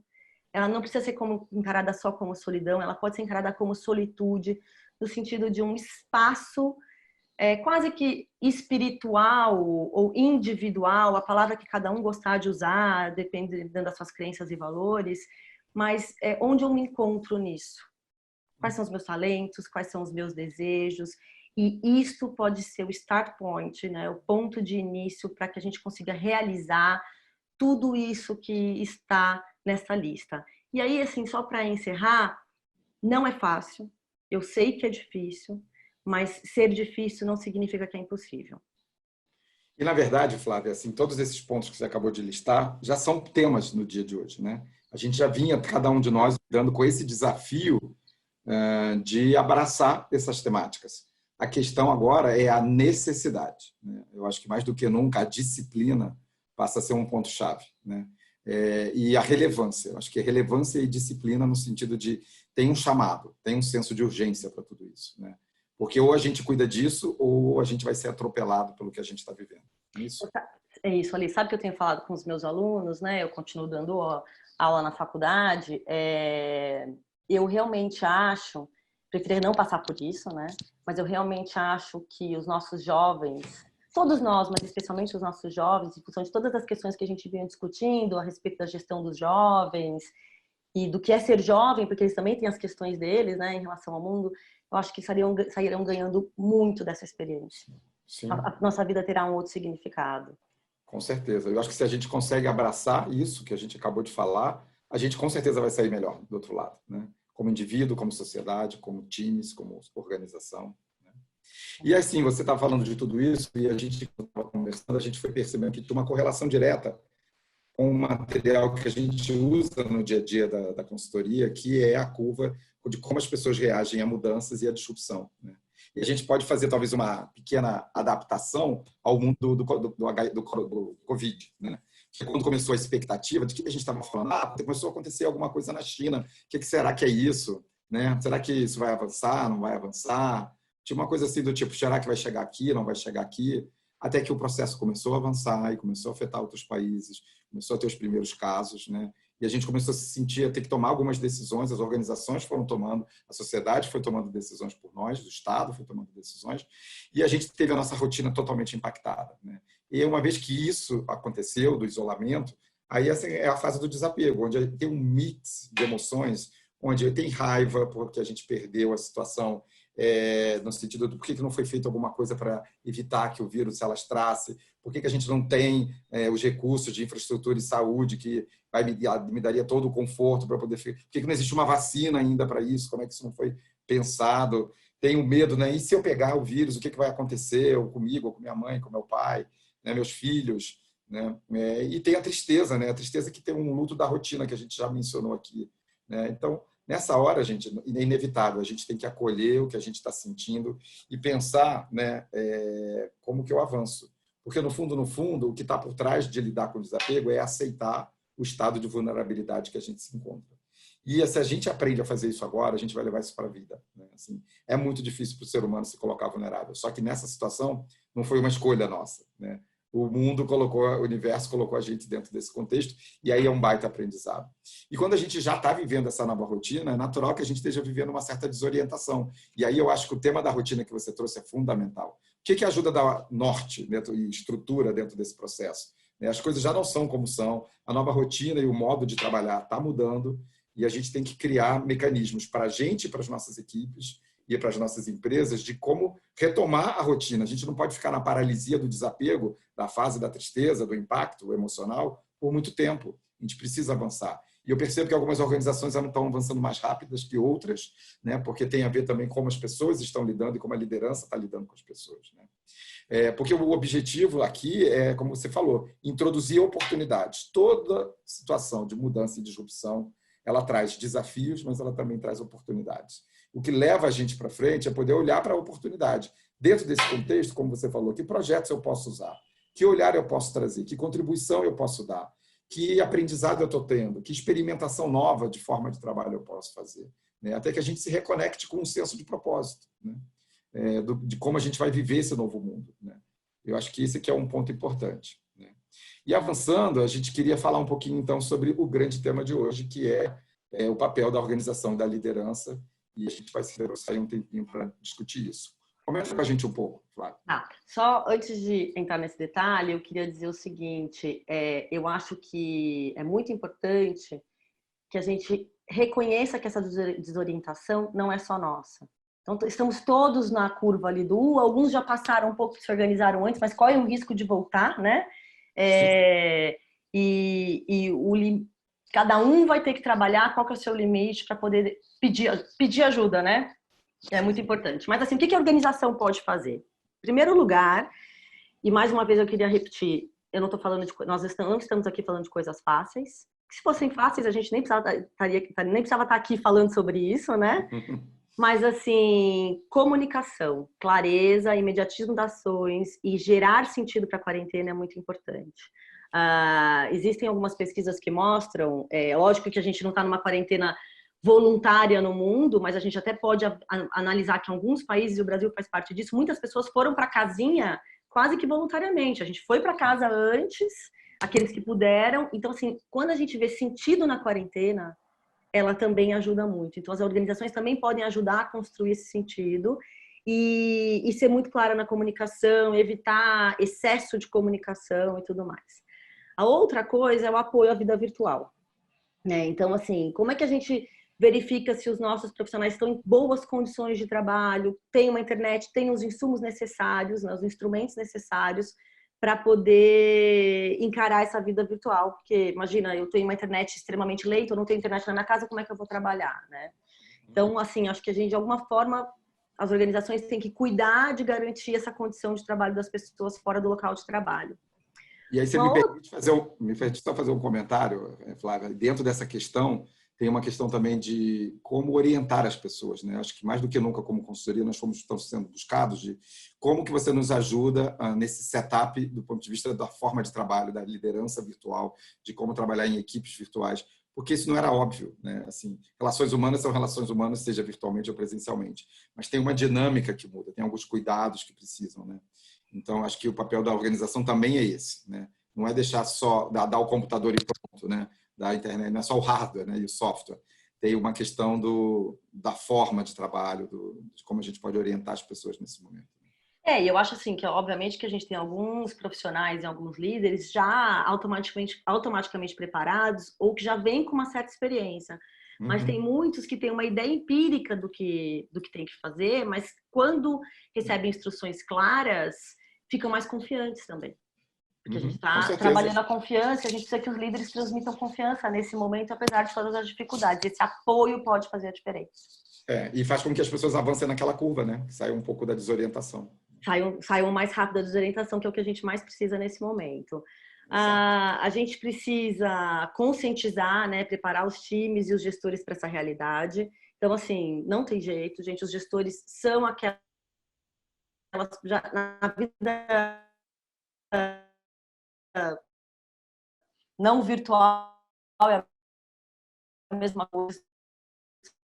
ela não precisa ser encarada só como solidão, ela pode ser encarada como solitude, no sentido de um espaço quase que espiritual ou individual, a palavra que cada um gostar de usar, dependendo das suas crenças e valores, mas onde eu me encontro nisso? Quais são os meus talentos? Quais são os meus desejos? E isto pode ser o start point, né? O ponto de início para que a gente consiga realizar tudo isso que está nessa lista. E aí, assim, só para encerrar, não é fácil, eu sei que é difícil, mas ser difícil não significa que é impossível. E, na verdade, Flávia, assim, todos esses pontos que você acabou de listar já são temas no dia de hoje, né? A gente já vinha, cada um de nós, lidando com esse desafio de abraçar essas temáticas. A questão agora é a necessidade, né? Eu acho que mais do que nunca a disciplina passa a ser um ponto-chave, né? E a relevância. Eu acho que é relevância e disciplina no sentido de tem um chamado, tem um senso de urgência para tudo isso, né? Porque ou a gente cuida disso ou a gente vai ser atropelado pelo que a gente está vivendo. Isso? É isso, Ali. Sabe que eu tenho falado com os meus alunos, né? Eu continuo dando aula na faculdade. Eu realmente acho, prefiro não passar por isso, né? Mas eu realmente acho que os nossos jovens, todos nós, mas especialmente os nossos jovens, em função de todas as questões que a gente vinha discutindo a respeito da gestão dos jovens e do que é ser jovem, porque eles também têm as questões deles, né, em relação ao mundo, eu acho que sairão ganhando muito dessa experiência. Sim. A nossa vida terá um outro significado. Com certeza. Eu acho que se a gente consegue abraçar isso que a gente acabou de falar, a gente com certeza vai sair melhor do outro lado, né? Como indivíduo, como sociedade, como times, como organização. Né? E assim, você está falando de tudo isso e a gente estava conversando, a gente foi percebendo que tem uma correlação direta com o material que a gente usa no dia a dia da consultoria, que é a curva de como as pessoas reagem a mudanças e a disrupção, né? E a gente pode fazer talvez uma pequena adaptação ao mundo do Covid, né? Porque quando começou a expectativa de que a gente estava falando, começou a acontecer alguma coisa na China, o que será que é isso? Né? Será que isso vai avançar, não vai avançar? Tinha uma coisa assim do tipo, será que vai chegar aqui, não vai chegar aqui? Até que o processo começou a avançar e começou a afetar outros países, começou a ter os primeiros casos, né? E a gente começou a se sentir, a ter que tomar algumas decisões, as organizações foram tomando, a sociedade foi tomando decisões por nós, o Estado foi tomando decisões, e a gente teve a nossa rotina totalmente impactada, né? E uma vez que isso aconteceu, do isolamento, aí essa é a fase do desapego, onde tem um mix de emoções, onde tem raiva porque a gente perdeu a situação, no sentido de por que não foi feita alguma coisa para evitar que o vírus se alastrasse, por que a gente não tem os recursos de infraestrutura e saúde que me daria todo o conforto para poder... Por que não existe uma vacina ainda para isso? Como é que isso não foi pensado? Tenho medo, né? E se eu pegar o vírus, o que vai acontecer? Ou comigo, ou com minha mãe, com meu pai, né? Meus filhos, né? E tem a tristeza, né? A tristeza que tem um luto da rotina que a gente já mencionou aqui, né? Então, nessa hora, gente, é inevitável, a gente tem que acolher o que a gente está sentindo e pensar, né, como que eu avanço. Porque, no fundo, o que está por trás de lidar com o desapego é aceitar o estado de vulnerabilidade que a gente se encontra. E se a gente aprende a fazer isso agora, a gente vai levar isso para a vida, né? Assim, é muito difícil para o ser humano se colocar vulnerável. Só que nessa situação não foi uma escolha nossa, né? O mundo o universo colocou a gente dentro desse contexto, e aí é um baita aprendizado. E quando a gente já está vivendo essa nova rotina, é natural que a gente esteja vivendo uma certa desorientação. E aí eu acho que o tema da rotina que você trouxe é fundamental. O que ajuda a dar norte e estrutura dentro desse processo? As coisas já não são como são, a nova rotina e o modo de trabalhar está mudando, e a gente tem que criar mecanismos para a gente e para as nossas equipes e para as nossas empresas de como retomar a rotina. A gente não pode ficar na paralisia do desapego, da fase da tristeza, do impacto emocional, por muito tempo. A gente precisa avançar. E eu percebo que algumas organizações não estão avançando mais rápidas que outras, né? Porque tem a ver também com como as pessoas estão lidando e como a liderança está lidando com as pessoas, né? Porque o objetivo aqui é, como você falou, introduzir oportunidades. Toda situação de mudança e disrupção, ela traz desafios, mas ela também traz oportunidades. O que leva a gente para frente é poder olhar para a oportunidade. Dentro desse contexto, como você falou, que projetos eu posso usar? Que olhar eu posso trazer? Que contribuição eu posso dar? Que aprendizado eu estou tendo? Que experimentação nova de forma de trabalho eu posso fazer? Né? Até que a gente se reconecte com um senso de propósito, né? De como a gente vai viver esse novo mundo, né? Eu acho que esse aqui é um ponto importante, né? E avançando, a gente queria falar um pouquinho, então, sobre o grande tema de hoje, que é o papel da organização e da liderança, e a gente vai sair um tempinho para discutir isso. Comenta com a gente um pouco, Flávia. Tá. Só antes de entrar nesse detalhe, eu queria dizer o seguinte, eu acho que é muito importante que a gente reconheça que essa desorientação não é só nossa. Então, estamos todos na curva ali do alguns já passaram um pouco, se organizaram antes, mas correm o risco de voltar, né? Cada um vai ter que trabalhar qual que é o seu limite para poder pedir ajuda, né? É muito importante. Mas assim, o que a organização pode fazer? Em primeiro lugar, e mais uma vez eu queria repetir, eu não estou falando de, nós não estamos aqui falando de coisas fáceis. Se fossem fáceis, a gente nem precisava estar aqui falando sobre isso, né? Mas assim, comunicação, clareza, imediatismo das ações e gerar sentido para a quarentena é muito importante. Existem algumas pesquisas que mostram, lógico que a gente não está numa quarentena voluntária no mundo, mas a gente até pode analisar que em alguns países, e o Brasil faz parte disso, muitas pessoas foram para a casinha quase que voluntariamente. A gente foi para casa antes, aqueles que puderam. Então, assim, quando a gente vê sentido na quarentena, ela também ajuda muito. Então, as organizações também podem ajudar a construir esse sentido e ser muito clara na comunicação, evitar excesso de comunicação e tudo mais. A outra coisa é o apoio à vida virtual, né? Então, assim, como é que a gente verifica se os nossos profissionais estão em boas condições de trabalho, tem uma internet, tem os insumos necessários, né, os instrumentos necessários para poder encarar essa vida virtual? Porque, imagina, eu tenho uma internet extremamente lenta, eu não tenho internet na minha casa, como é que eu vou trabalhar, né? Então, assim, acho que a gente, de alguma forma, as organizações têm que cuidar de garantir essa condição de trabalho das pessoas fora do local de trabalho. E aí você me permite só fazer um comentário, Flávia, dentro dessa questão, tem uma questão também de como orientar as pessoas, né? Acho que mais do que nunca como consultoria nós estamos sendo buscados de como que você nos ajuda nesse setup do ponto de vista da forma de trabalho, da liderança virtual, de como trabalhar em equipes virtuais, porque isso não era óbvio, né? Assim, relações humanas são relações humanas, seja virtualmente ou presencialmente, mas tem uma dinâmica que muda, tem alguns cuidados que precisam, né? Então acho que o papel da organização também é esse, né? Não é deixar só dar o computador e pronto, né? Da internet, não é só o hardware, né, e o software. Tem uma questão da forma de trabalho, de como a gente pode orientar as pessoas nesse momento. E eu acho assim que, obviamente, que a gente tem alguns profissionais e alguns líderes já automaticamente preparados ou que já vêm com uma certa experiência. Mas tem muitos que têm uma ideia empírica do que tem que fazer, mas quando recebem instruções claras, ficam mais confiantes também. Porque a gente está trabalhando a confiança, a gente precisa que os líderes transmitam confiança nesse momento, apesar de todas as dificuldades. Esse apoio pode fazer a diferença. E faz com que as pessoas avancem naquela curva, né? Que saiam um pouco da desorientação. Saiam mais rápido da desorientação, que é o que a gente mais precisa nesse momento. A gente precisa conscientizar, né? Preparar os times e os gestores para essa realidade. Então, assim, não tem jeito, gente. Os gestores são aquelas... Já, na vida não virtual é a mesma coisa,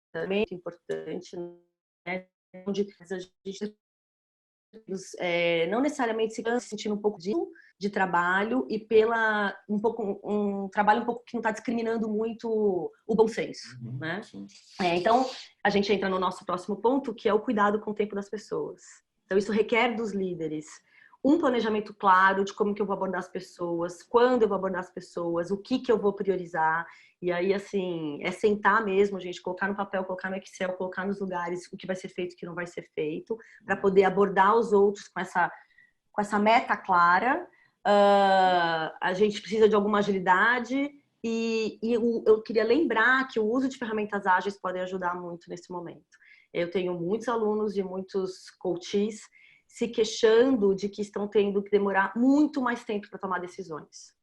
também é importante, né? Onde a gente não necessariamente se sentindo um pouco de trabalho e pela um trabalho um pouco que não está discriminando muito o bom senso, né? Então a gente entra no nosso próximo ponto, que é o cuidado com o tempo das pessoas. Então isso requer dos líderes um planejamento claro de como que eu vou abordar as pessoas, quando eu vou abordar as pessoas, o que eu vou priorizar. E aí, assim, é sentar mesmo, gente, colocar no papel, colocar no Excel, colocar nos lugares o que vai ser feito e o que não vai ser feito, para poder abordar os outros com essa meta clara. A gente precisa de alguma agilidade e eu queria lembrar que o uso de ferramentas ágeis pode ajudar muito nesse momento. Eu tenho muitos alunos e muitos coaches se queixando de que estão tendo que demorar muito mais tempo para tomar decisões,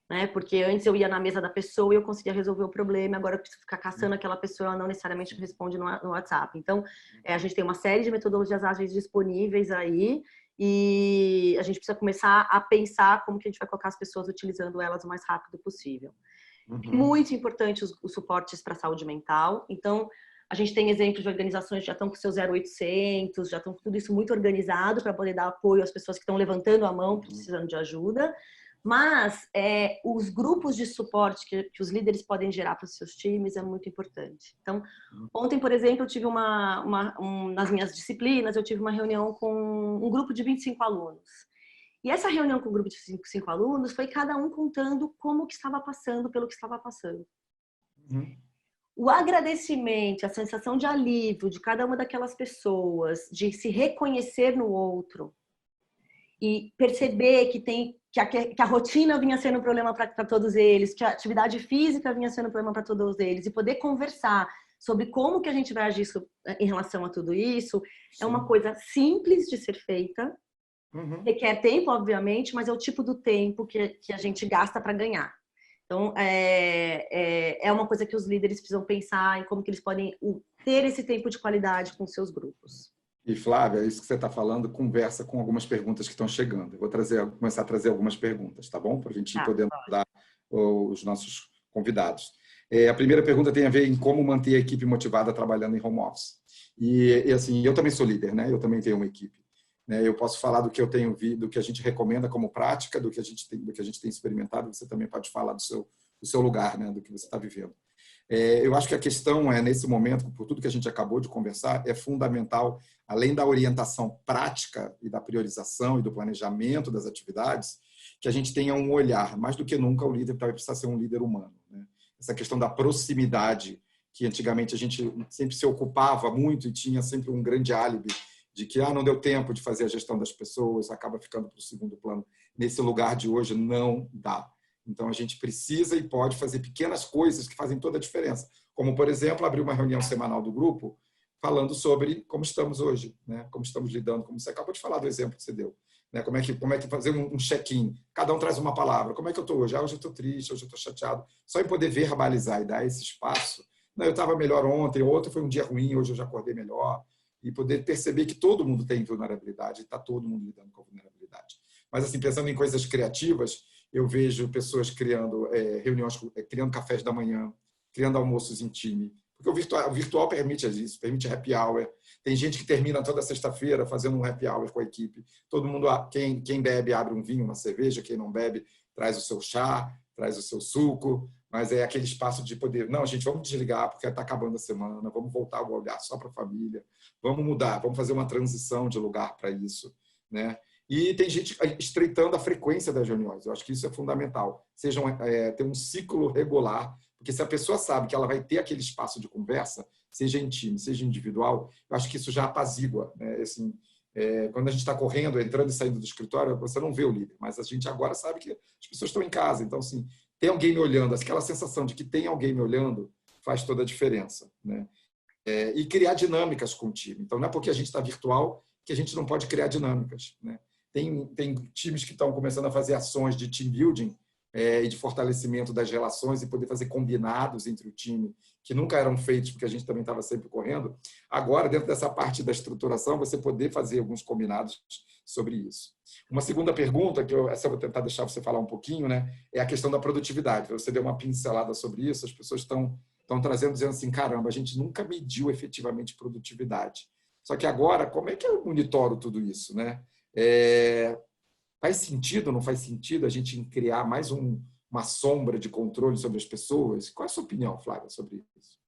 né? Porque antes eu ia na mesa da pessoa e eu conseguia resolver o problema, agora eu preciso ficar caçando aquela pessoa, ela não necessariamente responde no WhatsApp. Então, a gente tem uma série de metodologias ágeis disponíveis aí e a gente precisa começar a pensar como que a gente vai colocar as pessoas utilizando elas o mais rápido possível. Muito importante os suportes para a saúde mental. Então, a gente tem exemplos de organizações que já estão com seus 0800, já estão com tudo isso muito organizado para poder dar apoio às pessoas que estão levantando a mão, precisando de ajuda. Mas os grupos de suporte que os líderes podem gerar para os seus times é muito importante. Então, ontem, por exemplo, eu tive nas minhas disciplinas, eu tive uma reunião com um grupo de 25 alunos. E essa reunião com o grupo de 5 alunos foi cada um contando como que estava passando, pelo que estava passando. O agradecimento, a sensação de alívio de cada uma daquelas pessoas, de se reconhecer no outro e perceber que a rotina vinha sendo um problema para todos eles, que a atividade física vinha sendo um problema para todos eles, e poder conversar sobre como que a gente vai agir em relação a tudo isso, é uma coisa simples de ser feita, requer tempo, obviamente, mas é o tipo do tempo que a gente gasta para ganhar. Então, é uma coisa que os líderes precisam pensar em como que eles podem ter esse tempo de qualidade com seus grupos. E, Flávia, isso que você está falando conversa com algumas perguntas que estão chegando. Eu vou começar a trazer algumas perguntas, tá bom? Para a gente ir podendo dar os nossos convidados. A primeira pergunta tem a ver em como manter a equipe motivada trabalhando em home office. E assim, eu também sou líder, né? Eu também tenho uma equipe. Eu posso falar do que eu tenho do que a gente recomenda como prática, do que a gente tem experimentado. Você também pode falar do seu lugar, né? Do que você está vivendo. Eu acho que a questão nesse momento, por tudo que a gente acabou de conversar, é fundamental, além da orientação prática e da priorização e do planejamento das atividades, que a gente tenha um olhar. Mais do que nunca, o líder vai precisar ser um líder humano, né? Essa questão da proximidade, que antigamente a gente sempre se ocupava muito e tinha sempre um grande álibi de que não deu tempo de fazer a gestão das pessoas, acaba ficando para o segundo plano. Nesse lugar de hoje, não dá. Então, a gente precisa e pode fazer pequenas coisas que fazem toda a diferença. Como, por exemplo, abrir uma reunião semanal do grupo falando sobre como estamos hoje, né? Como estamos lidando, como você acabou de falar do exemplo que você deu. Né? Como é que fazer um check-in? Cada um traz uma palavra. Como é que eu estou hoje? Hoje eu estou triste, hoje eu estou chateado. Só em poder verbalizar e dar esse espaço. Não, eu estava melhor ontem, outro foi um dia ruim, hoje eu já acordei melhor. E poder perceber que todo mundo tem vulnerabilidade e está todo mundo lidando com a vulnerabilidade. Mas, assim, pensando em coisas criativas, eu vejo pessoas criando reuniões, criando cafés da manhã, criando almoços em time. Porque o virtual permite isso, permite happy hour. Tem gente que termina toda sexta-feira fazendo um happy hour com a equipe. Todo mundo, quem bebe, abre um vinho, uma cerveja. Quem não bebe, traz o seu chá, traz o seu suco. Mas é aquele espaço de poder... Não, gente, vamos desligar porque está acabando a semana. Vamos voltar o olhar só para a família. Vamos mudar, vamos fazer uma transição de lugar para isso, né? E tem gente estreitando a frequência das reuniões. Eu acho que isso é fundamental. Ter um ciclo regular, porque se a pessoa sabe que ela vai ter aquele espaço de conversa, seja em time, seja individual, eu acho que isso já apazigua, né? Assim, quando a gente está correndo, entrando e saindo do escritório, você não vê o líder, mas a gente agora sabe que as pessoas estão em casa. Então, assim, tem alguém me olhando, aquela sensação de que tem alguém me olhando faz toda a diferença, né? E criar dinâmicas com o time. Então, não é porque a gente está virtual que a gente não pode criar dinâmicas, né? Tem times que estão começando a fazer ações de team building e de fortalecimento das relações e poder fazer combinados entre o time, que nunca eram feitos, porque a gente também estava sempre correndo. Agora, dentro dessa parte da estruturação, você poder fazer alguns combinados sobre isso. Uma segunda pergunta, essa eu vou tentar deixar você falar um pouquinho, né? É a questão da produtividade. Você deu uma pincelada sobre isso, as pessoas estão trazendo, dizendo assim, caramba, a gente nunca mediu efetivamente produtividade. Só que agora, como é que eu monitoro tudo isso, né? Faz sentido, não faz sentido a gente criar mais uma sombra de controle sobre as pessoas? Qual é a sua opinião, Flávia, sobre isso?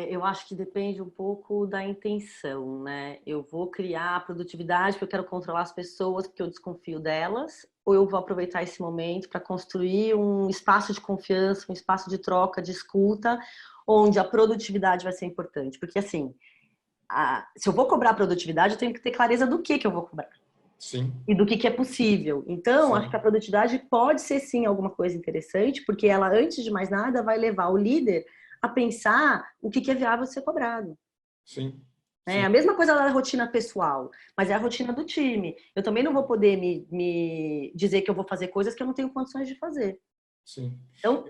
Eu acho que depende um pouco da intenção, né? Eu vou criar a produtividade porque eu quero controlar as pessoas porque eu desconfio delas, ou eu vou aproveitar esse momento para construir um espaço de confiança, um espaço de troca, de escuta, onde a produtividade vai ser importante. Porque, assim, se eu vou cobrar produtividade, eu tenho que ter clareza do que eu vou cobrar. Sim. E do que é possível. Então, Sim. Acho que a produtividade pode ser, sim, alguma coisa interessante, porque ela, antes de mais nada, vai levar o líder a pensar o que é viável ser cobrado. Sim. É a mesma coisa da rotina pessoal, mas é a rotina do time. Eu também não vou poder me dizer que eu vou fazer coisas que eu não tenho condições de fazer. Sim. Então,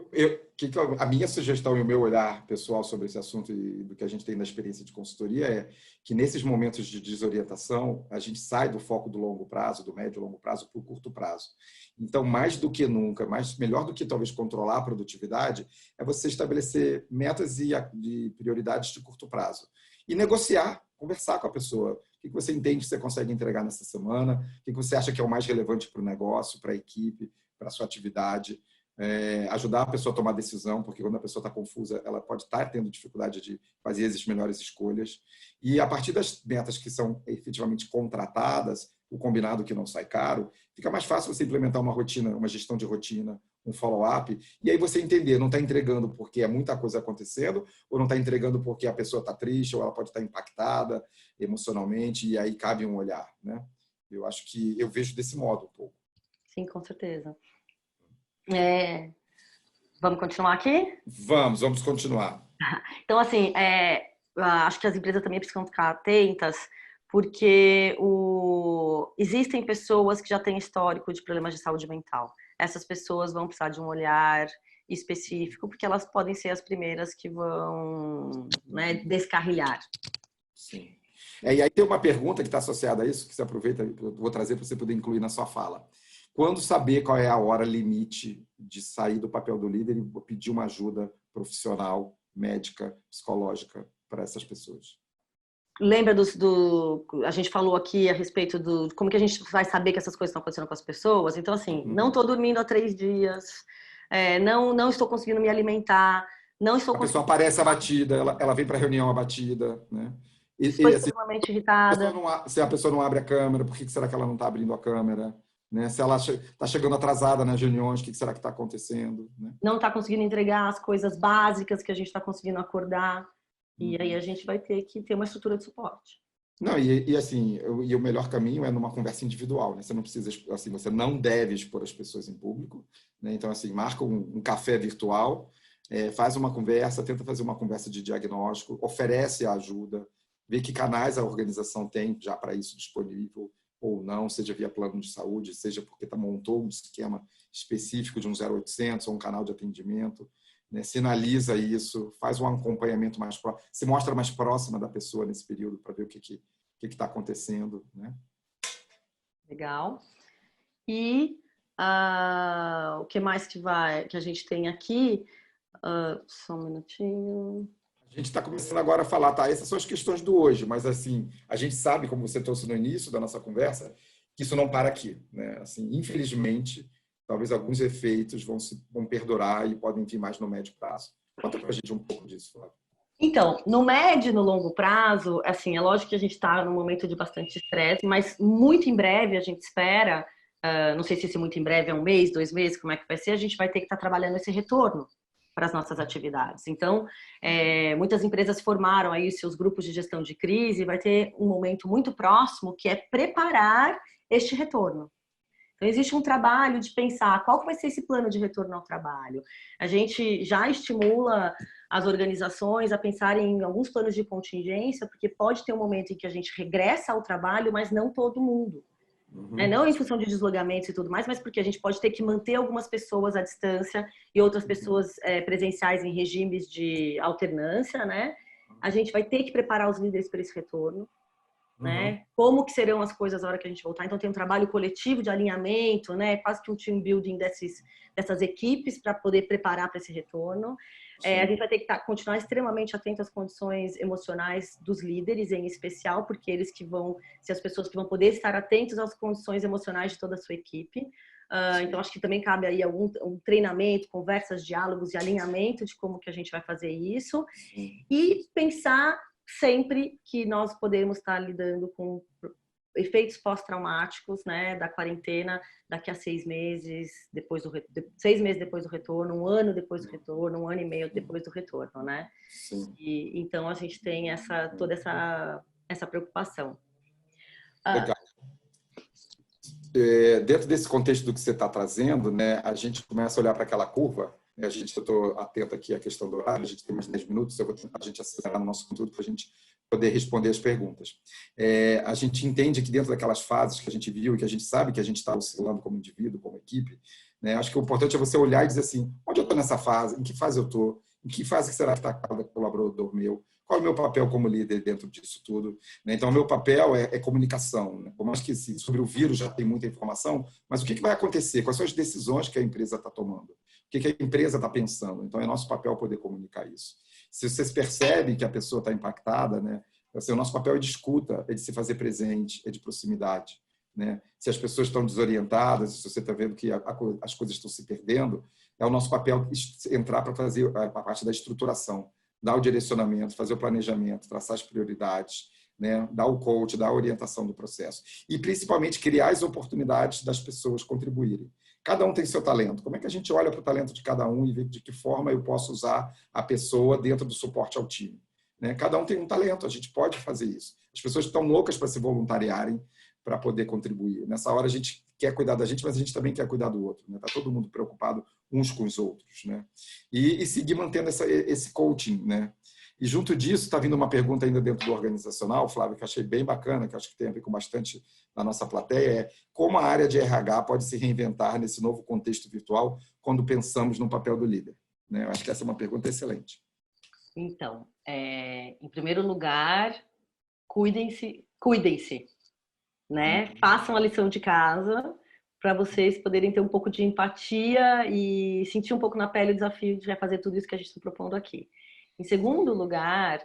a minha sugestão e o meu olhar pessoal sobre esse assunto e do que a gente tem na experiência de consultoria é que nesses momentos de desorientação, a gente sai do foco do longo prazo, do médio e longo prazo, para o curto prazo. Então, mais do que nunca, melhor do que talvez controlar a produtividade, é você estabelecer metas e prioridades de curto prazo. E negociar, conversar com a pessoa. O que você entende que você consegue entregar nessa semana? O que você acha que é o mais relevante para o negócio, para a equipe? para a sua atividade, ajudar a pessoa a tomar decisão, porque quando a pessoa está confusa, ela pode estar tendo dificuldade de fazer as melhores escolhas. E a partir das metas que são efetivamente contratadas, o combinado que não sai caro, fica mais fácil você implementar uma rotina, uma gestão de rotina, um follow-up, e aí você entender, não está entregando porque é muita coisa acontecendo, ou não está entregando porque a pessoa está triste, ou ela pode estar impactada emocionalmente, e aí cabe um olhar, né? Eu acho que eu vejo desse modo um pouco. Sim, com certeza. Vamos continuar aqui? Vamos continuar. Então, assim, acho que as empresas também precisam ficar atentas, porque existem pessoas que já têm histórico de problemas de saúde mental. Essas pessoas vão precisar de um olhar específico, porque elas podem ser as primeiras que vão, né, descarrilhar. Sim. E aí tem uma pergunta que está associada a isso, que você aproveita, eu vou trazer para você poder incluir na sua fala. Quando saber qual é a hora limite de sair do papel do líder e pedir uma ajuda profissional, médica, psicológica para essas pessoas? Lembra a gente falou aqui a respeito de como que a gente vai saber que essas coisas estão acontecendo com as pessoas? Então, assim, não estou dormindo há 3 dias, não estou conseguindo me alimentar, não estou A pessoa aparece abatida, ela vem para a reunião abatida, né? Estou Assim, extremamente irritada. se a pessoa não abre a câmera, por que será que ela não está abrindo a câmera? Né? Se ela está chegando atrasada nas reuniões, o que será que está acontecendo? Né? Não está conseguindo entregar as coisas básicas que a gente está conseguindo acordar. E aí a gente vai ter que ter uma estrutura de suporte. Não, assim, o melhor caminho é numa conversa individual, né? Você não precisa, assim, você não deve expor as pessoas em público, né? Então, assim, marca um café virtual, faz uma conversa, tenta fazer uma conversa de diagnóstico, oferece a ajuda, vê que canais a organização tem já para isso disponível ou não, seja via plano de saúde, seja porque montou um esquema específico de um 0800 ou um canal de atendimento, né? Sinaliza isso, faz um acompanhamento mais próximo, se mostra mais próxima da pessoa nesse período para ver o que está acontecendo, né? Legal. E o que mais que a gente tem aqui? Só um minutinho. A gente está começando agora a falar, tá? Essas são as questões do hoje, mas assim, a gente sabe, como você trouxe no início da nossa conversa, que isso não para aqui, né? Assim, infelizmente, talvez alguns efeitos vão perdurar e podem vir mais no médio prazo. Conta para a gente um pouco disso, Flávio. Então, no médio e no longo prazo, assim, é lógico que a gente está num momento de bastante estresse, mas muito em breve a gente espera, não sei se esse muito em breve é 1 mês, 2 meses, como é que vai ser, a gente vai ter que estar trabalhando esse retorno para as nossas atividades. Então, muitas empresas formaram aí seus grupos de gestão de crise, vai ter um momento muito próximo que é preparar este retorno. Então, existe um trabalho de pensar qual vai ser esse plano de retorno ao trabalho. A gente já estimula as organizações a pensarem em alguns planos de contingência, porque pode ter um momento em que a gente regressa ao trabalho, mas não todo mundo. Não em função de deslogamentos e tudo mais, mas porque a gente pode ter que manter algumas pessoas à distância e outras pessoas presenciais em regimes de alternância, né? A gente vai ter que preparar os líderes para esse retorno. Né? Como que serão as coisas na hora que a gente voltar? Então tem um trabalho coletivo de alinhamento, né? Quase que um team building dessas equipes para poder preparar para esse retorno. A gente vai ter que continuar extremamente atento às condições emocionais dos líderes, em especial, porque eles que vão ser as pessoas que vão poder estar atentos às condições emocionais de toda a sua equipe. Então acho que também cabe aí um treinamento, conversas, diálogos e alinhamento de como que a gente vai fazer isso. E pensar sempre que nós podemos estar lidando com efeitos pós-traumáticos, né, da quarentena daqui a 6 meses depois 6 meses depois do retorno, 1 ano depois do retorno, 1 ano e meio depois do retorno, né? Sim. E então a gente tem toda essa preocupação. Legal. Dentro desse contexto do que você está trazendo, né, a gente começa a olhar para aquela curva. Eu estou atento aqui à questão do horário, a gente tem mais 10 minutos, eu vou tentar a gente acelerar no nosso conteúdo para a gente poder responder as perguntas. A gente entende que dentro daquelas fases que a gente viu e que a gente sabe que a gente está oscilando como indivíduo, como equipe, né, acho que o importante é você olhar e dizer assim, onde eu estou nessa fase, em que fase eu estou, em que fase será que está cada colaborador meu, qual é o meu papel como líder dentro disso tudo. Né? Então, o meu papel é comunicação. Né? Por mais que sobre o vírus já tem muita informação, mas o que vai acontecer? Quais são as decisões que a empresa está tomando? O que a empresa está pensando? Então, é nosso papel poder comunicar isso. Se vocês percebem que a pessoa está impactada, né? Assim, o nosso papel é de escuta, é de se fazer presente, é de proximidade. né? Se as pessoas estão desorientadas, se você está vendo que as coisas estão se perdendo, é o nosso papel entrar para fazer a parte da estruturação, dar o direcionamento, fazer o planejamento, traçar as prioridades, né? Dar o coach, dar a orientação do processo. E, principalmente, criar as oportunidades das pessoas contribuírem. Cada um tem seu talento. Como é que a gente olha para o talento de cada um e vê de que forma eu posso usar a pessoa dentro do suporte ao time? Né? Cada um tem um talento, a gente pode fazer isso. As pessoas estão loucas para se voluntariarem para poder contribuir. Nessa hora a gente quer cuidar da gente, mas a gente também quer cuidar do outro. Está, né? Todo mundo preocupado uns com os outros. Né? E seguir mantendo esse coaching. Né? E junto disso, está vindo uma pergunta ainda dentro do organizacional, Flávio, que eu achei bem bacana, que acho que tem a ver com bastante da nossa plateia, é como a área de RH pode se reinventar nesse novo contexto virtual quando pensamos no papel do líder. Né? Eu acho que essa é uma pergunta excelente. Então, em primeiro lugar, cuidem-se, né? Façam a lição de casa para vocês poderem ter um pouco de empatia e sentir um pouco na pele o desafio de fazer tudo isso que a gente está propondo aqui. Em segundo lugar,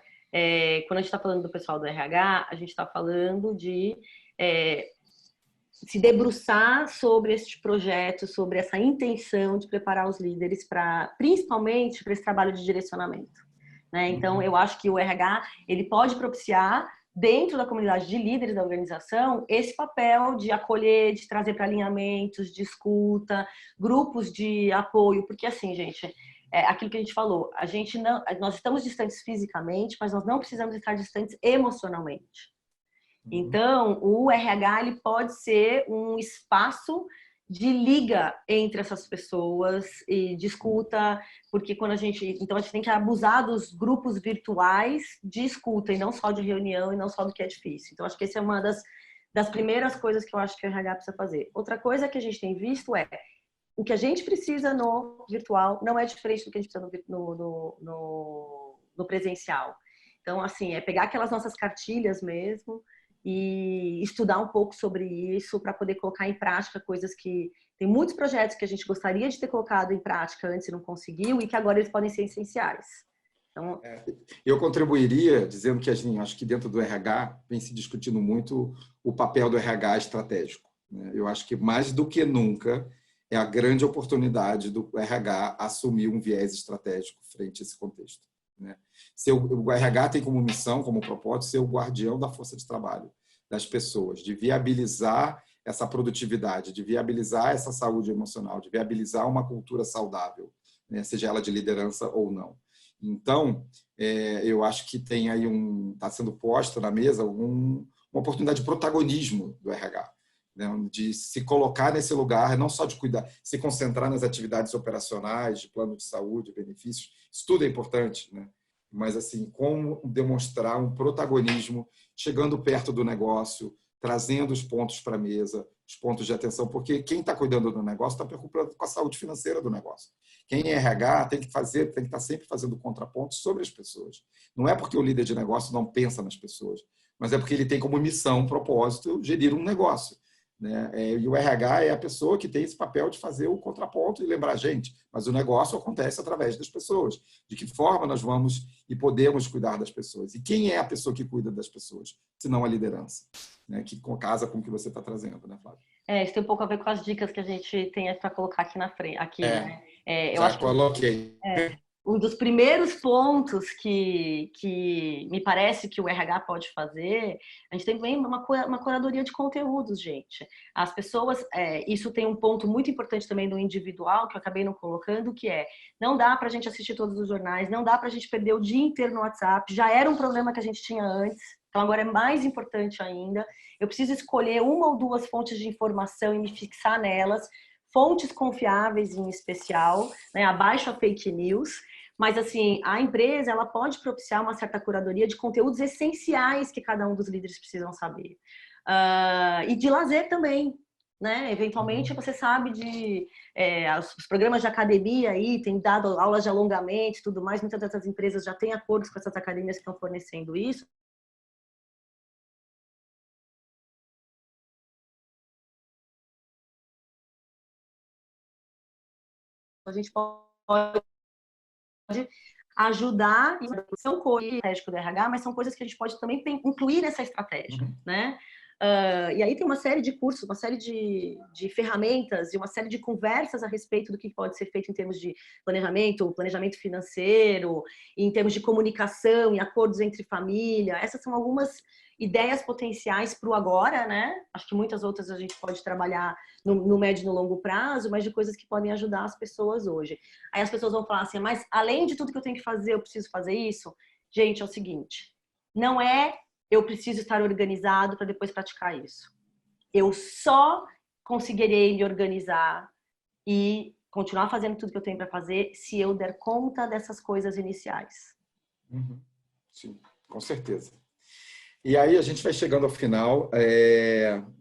quando a gente está falando do pessoal do RH, a gente está falando de se debruçar sobre este projeto, sobre essa intenção de preparar os líderes principalmente para esse trabalho de direcionamento. Né? Então, eu acho que o RH ele pode propiciar dentro da comunidade de líderes da organização esse papel de acolher, de trazer para alinhamentos, de escuta, grupos de apoio, porque assim, gente, aquilo que a gente falou, nós estamos distantes fisicamente, mas nós não precisamos estar distantes emocionalmente. Então, o RH ele pode ser um espaço de liga entre essas pessoas e de escuta, porque então a gente tem que abusar dos grupos virtuais de escuta e não só de reunião e não só do que é difícil. Então, acho que essa é uma das primeiras coisas que eu acho que o RH precisa fazer. Outra coisa que a gente tem visto o que a gente precisa no virtual não é diferente do que a gente precisa no presencial. Então, assim, pegar aquelas nossas cartilhas mesmo e estudar um pouco sobre isso para poder colocar em prática coisas que... Tem muitos projetos que a gente gostaria de ter colocado em prática antes e não conseguiu e que agora eles podem ser essenciais. Então... Eu contribuiria dizendo que acho que dentro do RH vem se discutindo muito o papel do RH estratégico. Né? Eu acho que mais do que nunca é a grande oportunidade do RH assumir um viés estratégico frente a esse contexto. Né? O RH tem como missão, como propósito, ser o guardião da força de trabalho das pessoas, de viabilizar essa produtividade, de viabilizar essa saúde emocional, de viabilizar uma cultura saudável, né? Seja ela de liderança ou não. Então, eu acho que tem aí está sendo posta na mesa uma oportunidade de protagonismo do RH, né? De se colocar nesse lugar, não só de cuidar, se concentrar nas atividades operacionais, de plano de saúde, benefícios, isso tudo é importante, né? Mas assim, como demonstrar um protagonismo, chegando perto do negócio, trazendo os pontos para a mesa, os pontos de atenção, porque quem está cuidando do negócio está preocupado com a saúde financeira do negócio. Quem é RH tem que estar sempre fazendo contrapontos sobre as pessoas. Não é porque o líder de negócio não pensa nas pessoas, mas é porque ele tem como missão, propósito, gerir um negócio. Né? E o RH é a pessoa que tem esse papel de fazer o contraponto e lembrar a gente, mas o negócio acontece através das pessoas. De que forma nós vamos e podemos cuidar das pessoas? E quem é a pessoa que cuida das pessoas, se não a liderança? Né? Que casa com o que você está trazendo, né, Flávio? Isso tem um pouco a ver com as dicas que a gente tem para colocar aqui na frente. Né? Eu acho coloquei. Um dos primeiros pontos que me parece que o RH pode fazer, a gente tem também uma curadoria de conteúdos, gente. As pessoas, isso tem um ponto muito importante também no individual, que eu acabei não colocando, que não dá para a gente assistir todos os jornais, não dá para a gente perder o dia inteiro no WhatsApp, já era um problema que a gente tinha antes, então agora é mais importante ainda. Eu preciso escolher uma ou duas fontes de informação e me fixar nelas, fontes confiáveis em especial, né? Abaixo a fake news. Mas, assim, a empresa ela pode propiciar uma certa curadoria de conteúdos essenciais que cada um dos líderes precisam saber. E de lazer também, né? Eventualmente, você sabe os programas de academia aí têm dado aulas de alongamento e tudo mais. Muitas dessas empresas já têm acordos com essas academias que estão fornecendo isso. A gente pode ajudar, são coisas estratégicas do RH, mas são coisas que a gente pode também incluir nessa estratégia, né? E aí tem uma série de cursos, uma série de ferramentas e uma série de conversas a respeito do que pode ser feito em termos de planejamento financeiro, em termos de comunicação e acordos entre família. Essas são algumas ideias potenciais para o agora, né? Acho que muitas outras a gente pode trabalhar no médio e no longo prazo, mas de coisas que podem ajudar as pessoas hoje. Aí as pessoas vão falar assim, mas além de tudo que eu tenho que fazer, eu preciso fazer isso? Gente, é o seguinte, não é eu preciso estar organizado para depois praticar isso. Eu só conseguirei me organizar e continuar fazendo tudo que eu tenho para fazer se eu der conta dessas coisas iniciais. Uhum. Sim, com certeza. E aí a gente vai chegando ao final.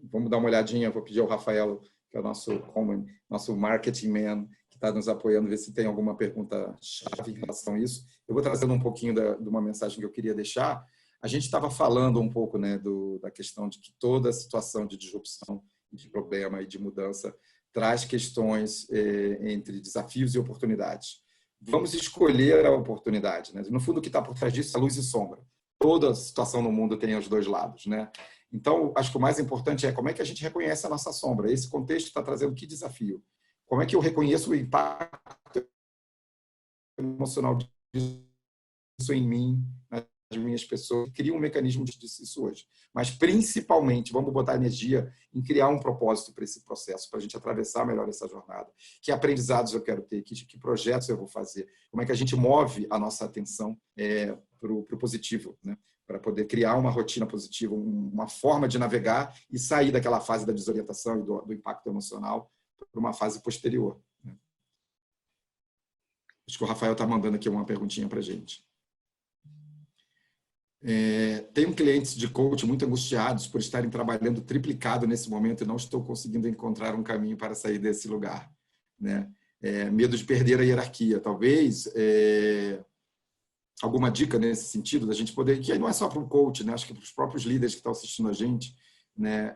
Vamos dar uma olhadinha, vou pedir ao Rafael, que é o nosso marketing man, que está nos apoiando, ver se tem alguma pergunta chave em relação a isso. Eu vou trazendo um pouquinho de uma mensagem que eu queria deixar. A gente estava falando um pouco, né, da questão de que toda situação de disrupção, de problema e de mudança traz questões entre desafios e oportunidades. Vamos escolher a oportunidade, né? No fundo, o que está por trás disso é luz e sombra. Toda situação no mundo tem os dois lados, né? Então, acho que o mais importante é como é que a gente reconhece a nossa sombra. Esse contexto está trazendo que desafio? Como é que eu reconheço o impacto emocional disso em mim, nas minhas pessoas? Cria um mecanismo disso hoje. Mas, principalmente, vamos botar energia em criar um propósito para esse processo, para a gente atravessar melhor essa jornada. Que aprendizados eu quero ter? Que projetos eu vou fazer? Como é que a gente move a nossa atenção para o positivo, né? Para poder criar uma rotina positiva, uma forma de navegar e sair daquela fase da desorientação e do impacto emocional para uma fase posterior, né? Acho que o Rafael está mandando aqui uma perguntinha para a gente. Tenho clientes de coach muito angustiados por estarem trabalhando triplicado nesse momento e não estou conseguindo encontrar um caminho para sair desse lugar, né? Medo de perder a hierarquia. Talvez alguma dica nesse sentido da gente poder, que aí não é só para o coach, né? Acho que para os próprios líderes que estão assistindo a gente, né?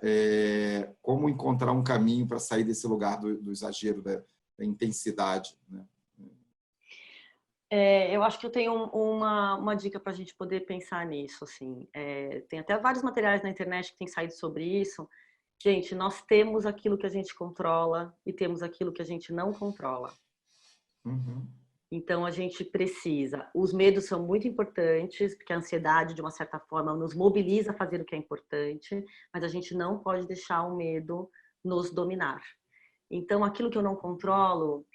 Como encontrar um caminho para sair desse lugar do exagero, da intensidade, né? Eu acho que eu tenho uma dica para a gente poder pensar nisso. Assim. Tem até vários materiais na internet que têm saído sobre isso. Gente, nós temos aquilo que a gente controla e temos aquilo que a gente não controla. Uhum. Então, a gente precisa. Os medos são muito importantes, porque a ansiedade, de uma certa forma, nos mobiliza a fazer o que é importante, mas a gente não pode deixar o medo nos dominar. Então, aquilo que eu não controlo,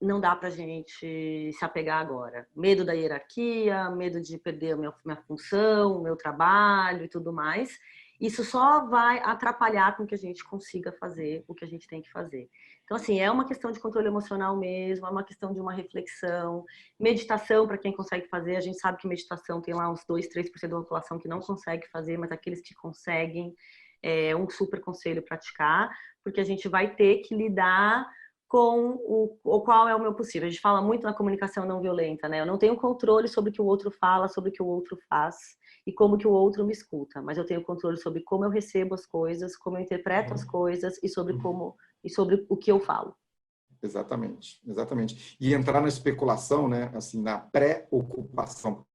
não dá para a gente se apegar agora. Medo da hierarquia, medo de perder a minha função, o meu trabalho e tudo mais. Isso só vai atrapalhar com que a gente consiga fazer o que a gente tem que fazer. Então, assim, é uma questão de controle emocional mesmo, é uma questão de uma reflexão. Meditação, para quem consegue fazer, a gente sabe que meditação tem lá uns 2, 3% da população que não consegue fazer, mas aqueles que conseguem, é um super conselho praticar, porque a gente vai ter que lidar com o qual é o meu possível. A gente fala muito na comunicação não violenta, né? Eu não tenho controle sobre o que o outro fala, sobre o que o outro faz e como que o outro me escuta, mas eu tenho controle sobre como eu recebo as coisas, como eu interpreto as coisas e sobre o que eu falo. Exatamente, exatamente. E entrar na especulação, né? Assim, na preocupação,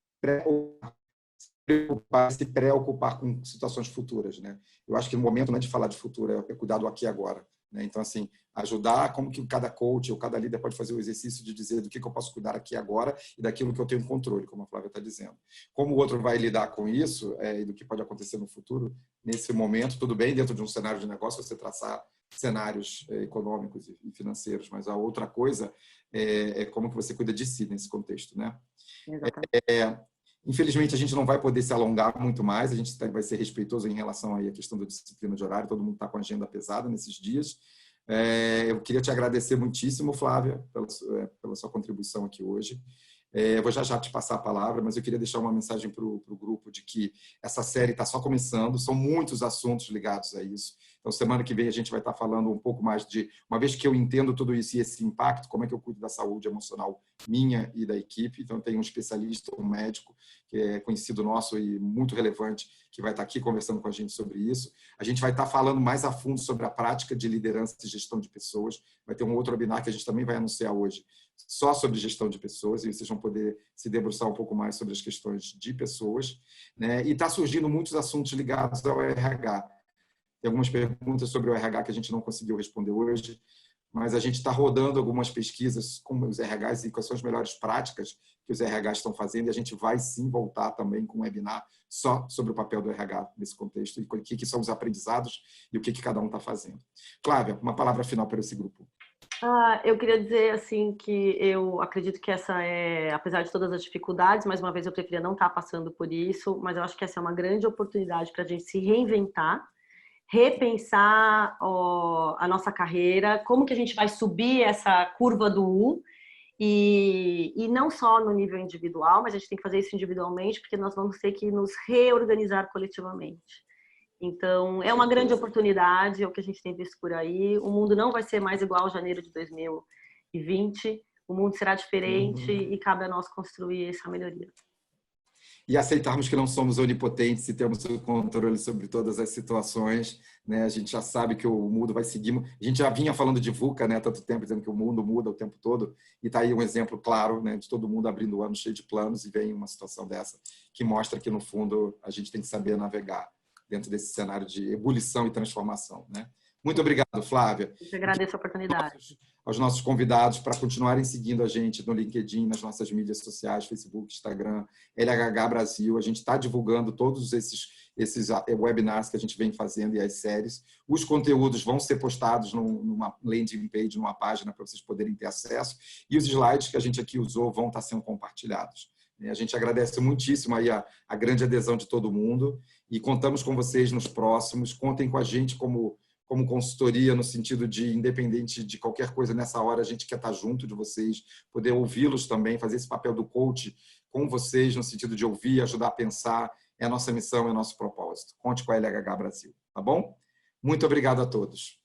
se preocupar com situações futuras, né? Eu acho que no momento não é de falar de futuro, é cuidar do aqui e agora, né? Então, assim, ajudar como que cada coach ou cada líder pode fazer o exercício de dizer do que eu posso cuidar aqui agora e daquilo que eu tenho controle, como a Flávia está dizendo. Como o outro vai lidar com isso e do que pode acontecer no futuro, nesse momento, tudo bem, dentro de um cenário de negócio, você traçar cenários econômicos e financeiros, mas a outra coisa é como que você cuida de si nesse contexto, né? Exatamente. Infelizmente, a gente não vai poder se alongar muito mais, a gente vai ser respeitoso em relação aí à questão da disciplina de horário, todo mundo está com a agenda pesada nesses dias. Eu queria te agradecer muitíssimo, Flávia, pela sua contribuição aqui hoje. Eu vou já te passar a palavra, mas eu queria deixar uma mensagem para o grupo de que essa série está só começando, são muitos assuntos ligados a isso. Então, semana que vem a gente vai estar falando um pouco mais de, uma vez que eu entendo tudo isso e esse impacto, como é que eu cuido da saúde emocional minha e da equipe. Então, tem um especialista, um médico, que é conhecido nosso e muito relevante, que vai estar aqui conversando com a gente sobre isso. A gente vai estar falando mais a fundo sobre a prática de liderança e gestão de pessoas. Vai ter um outro webinar que a gente também vai anunciar hoje, só sobre gestão de pessoas, e vocês vão poder se debruçar um pouco mais sobre as questões de pessoas, né? E está surgindo muitos assuntos ligados ao RH. Tem algumas perguntas sobre o RH que a gente não conseguiu responder hoje, mas a gente está rodando algumas pesquisas com os RHs e quais são as melhores práticas que os RHs estão fazendo, e a gente vai sim voltar também com um webinar só sobre o papel do RH nesse contexto, e o que são os aprendizados e o que cada um está fazendo. Flávia, uma palavra final para esse grupo. Eu queria dizer assim que eu acredito que essa é, apesar de todas as dificuldades, mais uma vez eu preferia não estar passando por isso, mas eu acho que essa é uma grande oportunidade para a gente se reinventar, repensar a nossa carreira, como que a gente vai subir essa curva do U, e não só no nível individual, mas a gente tem que fazer isso individualmente, porque nós vamos ter que nos reorganizar coletivamente. Então, é uma grande oportunidade, é o que a gente tem visto por aí. O mundo não vai ser mais igual a janeiro de 2020, o mundo será diferente e cabe a nós construir essa melhoria. E aceitarmos que não somos onipotentes e temos o controle sobre todas as situações, né? A gente já sabe que o mundo vai seguir. A gente já vinha falando de VUCA, né, há tanto tempo, dizendo que o mundo muda o tempo todo, e está aí um exemplo claro, né, de todo mundo abrindo o ano cheio de planos, e vem uma situação dessa que mostra que, no fundo, a gente tem que saber navegar dentro desse cenário de ebulição e transformação, né? Muito obrigado, Flávia. Eu agradeço a oportunidade. Aos nossos convidados para continuarem seguindo a gente no LinkedIn, nas nossas mídias sociais, Facebook, Instagram, LHH Brasil. A gente está divulgando todos esses webinars que a gente vem fazendo e as séries. Os conteúdos vão ser postados numa landing page, numa página para vocês poderem ter acesso. E os slides que a gente aqui usou vão estar sendo compartilhados. A gente agradece muitíssimo aí a grande adesão de todo mundo e contamos com vocês nos próximos. Contem com a gente como consultoria, no sentido de, independente de qualquer coisa, nessa hora a gente quer estar junto de vocês, poder ouvi-los também, fazer esse papel do coach com vocês, no sentido de ouvir, ajudar a pensar. É a nossa missão, é o nosso propósito. Conte com a LHH Brasil, tá bom? Muito obrigado a todos.